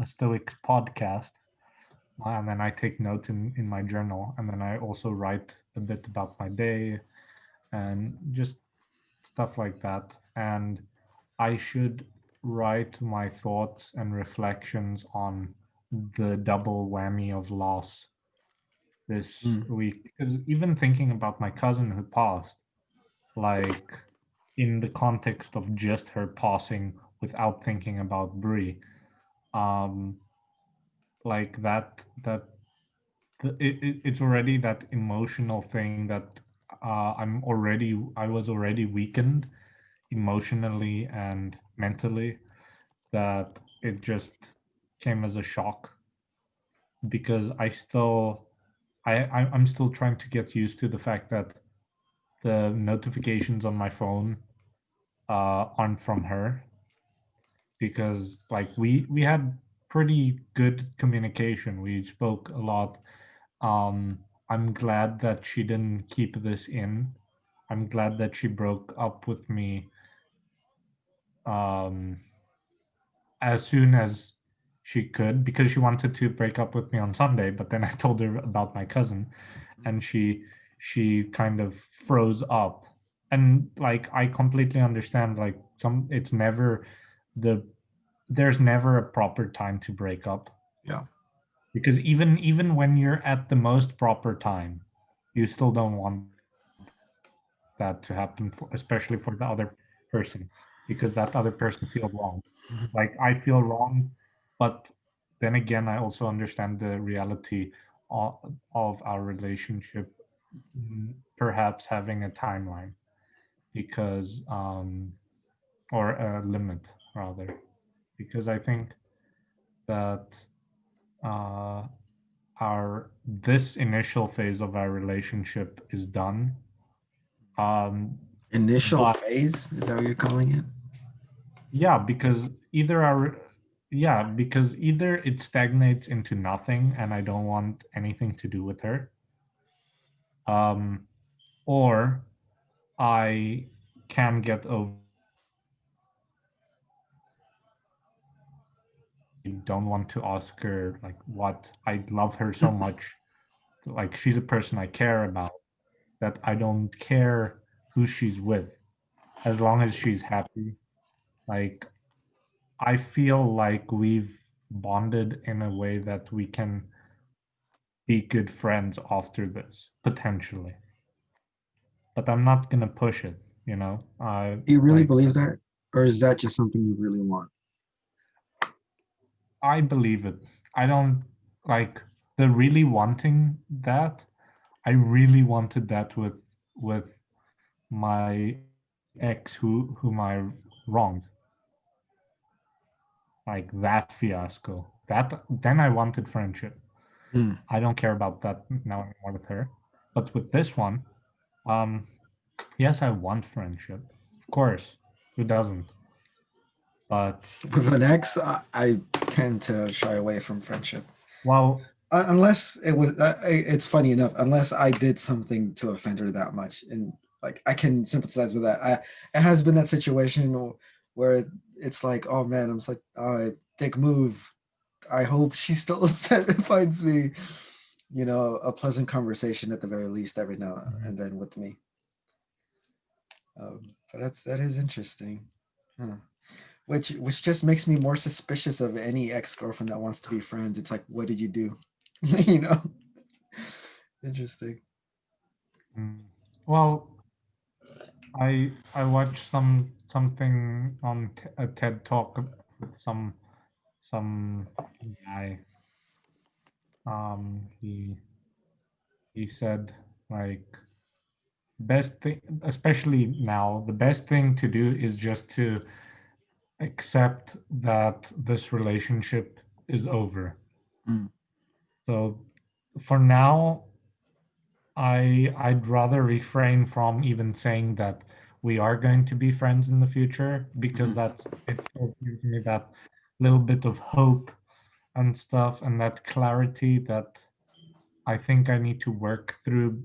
a Stoics podcast, and then I take notes in my journal, and then I also write a bit about my day and just stuff like that. And I should write my thoughts and reflections on the double whammy of loss. this Mm. week, because even thinking about my cousin who passed, like in the context of just her passing without thinking about Brie, um, like it's already that emotional thing that I was already weakened emotionally and mentally, that it just came as a shock, because I'm still trying to get used to the fact that the notifications on my phone aren't from her, because like we had pretty good communication. We spoke a lot. I'm glad that she didn't keep this in. I'm glad that she broke up with me um, as soon as she could, because she wanted to break up with me on Sunday. But then I told her about my cousin, and she kind of froze up. And like I completely understand. Like it's never the there's never a proper time to break up, Yeah. because even when you're at the most proper time, you still don't want that to happen, especially for the other person, because that other person feels wrong. Like I feel wrong, but then again, I also understand the reality of, of our relationship, perhaps having a timeline, because or a limit rather, because I think that uh, our this initial phase of our relationship is done. Um, Initial but phase, is that what you're calling it? yeah, because either it stagnates into nothing and I don't want anything to do with her, um, or I can get over it and I don't want to ask her like what I love her so much. Like she's a person I care about, that I don't care who she's with as long as she's happy. Like I feel like we've bonded in a way that we can be good friends after this, potentially. But I'm not gonna push it, you know? I Do you really like believe that? Or is that just something you really want? I believe it. I don't like the really wanting that. I really wanted that with my ex whom I wronged. Like that fiasco. That then I wanted friendship. Mm. I don't care about that now anymore with her. But with this one, um, yes, I want friendship. Of course, who doesn't? But With an ex, I tend to shy away from friendship. well, Unless it was, it's funny enough, unless I did something to offend her that much. And like, I can sympathize with that. It has been that situation where it's like, oh man, I'm just like, oh, dick move. I hope she still finds me, a pleasant conversation at the very least every now and then with me. But that is interesting. Huh. Which just makes me more suspicious of any ex-girlfriend that wants to be friends. It's like, what did you do? you know? Interesting. mm, well, I watched something on a TED talk with some guy. He said like best thing, especially now, the best thing to do is just to accept that this relationship is over. Mm, So for now, I'd rather refrain from even saying that we are going to be friends in the future, because mhm. it still gives me that little bit of hope and stuff, and that clarity that I think I need to work through,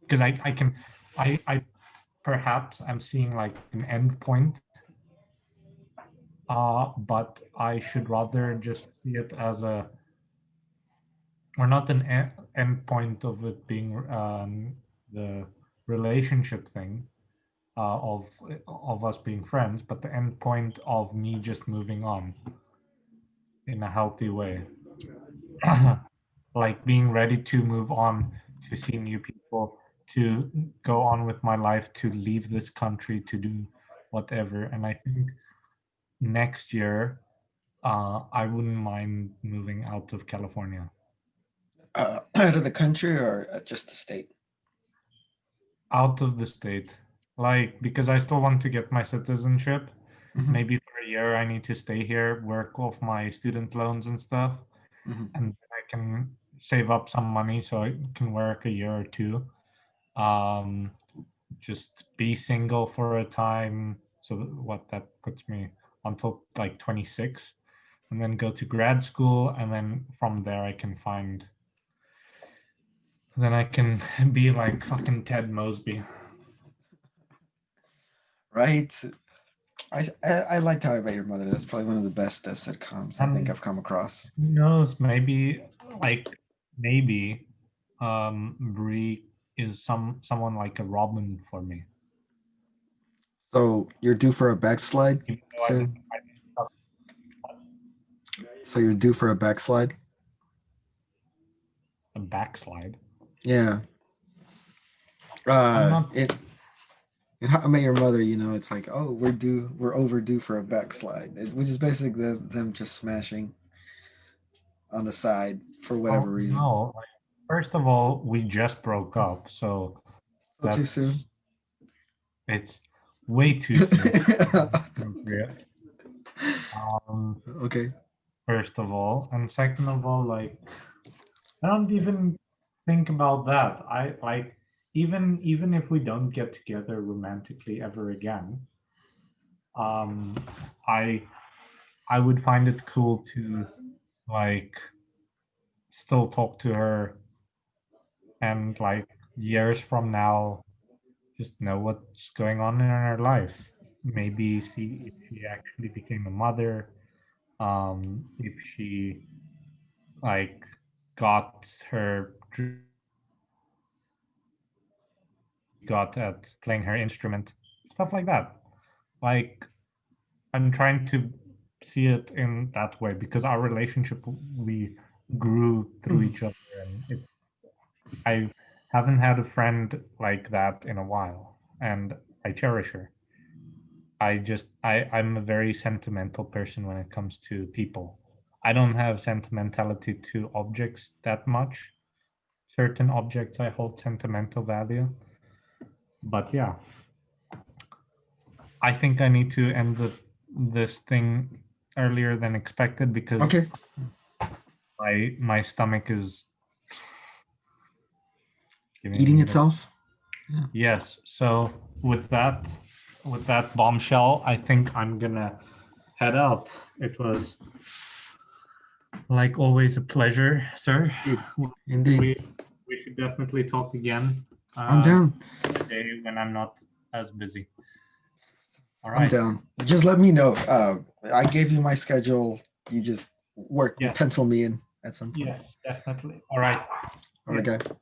because I perhaps I'm seeing like an end point, but I should rather just see it as a, or not an end point of it being the relationship thing, of us being friends, but the end point of me just moving on in a healthy way. like being ready to move on, to see new people, to go on with my life, to leave this country, to do whatever. And I think next year, I wouldn't mind moving out of California. Out of the country or just the state? Out of the state. Like, because I still want to get my citizenship. Mhm, Maybe for a year I need to stay here, work off my student loans and stuff, mhm. and then I can save up some money so I can work a year or two. Um, just be single for a time. So what that puts me until like 26, and then go to grad school, and then from there I can find. Then I can be like fucking Ted Mosby. Right. I liked How I Met Your Mother. That's probably one of the best sitcoms I think And I've come across. who knows? Maybe like maybe Brie is someone like a Robin for me. So you're due for a backslide Even though soon. So you're due for a backslide. a backslide. Yeah. I'm not. It in How I Met Your Mother, it's like, oh, we're overdue for a backslide, which is basically them just smashing on the side for whatever Oh reason. no! Like, first of all, we just broke up, so So too soon. it's way too soon. Inappropriate. Um, Okay. first of all, and second of all, like I don't even think about that. I like even if we don't get together romantically ever again, um, I I would find it cool to like still talk to her and like years from now just know what's going on in her life. Maybe see if she actually became a mother, if she like got her got at playing her instrument, stuff like that. Like I'm trying to see it in that way because our relationship we grew through Mhm. each other, and I haven't had a friend like that in a while, and I cherish her. I'm a very sentimental person when it comes to people. I don't have sentimentality to objects that much. Certain objects I hold sentimental value, but yeah, I think I need to end this thing earlier than expected because Okay. my stomach is giving Eating me the itself. Yeah. yes. So with that bombshell, I think I'm gonna head out. It was like always a pleasure, sir. Indeed. We Indeed. we should definitely talk again I'm down. a day when I'm not as busy. All I'm right. down. Just let me know. I gave you my schedule. You just Yes. pencil me in at some point. Yes, definitely. All right. All right, Yeah. guy.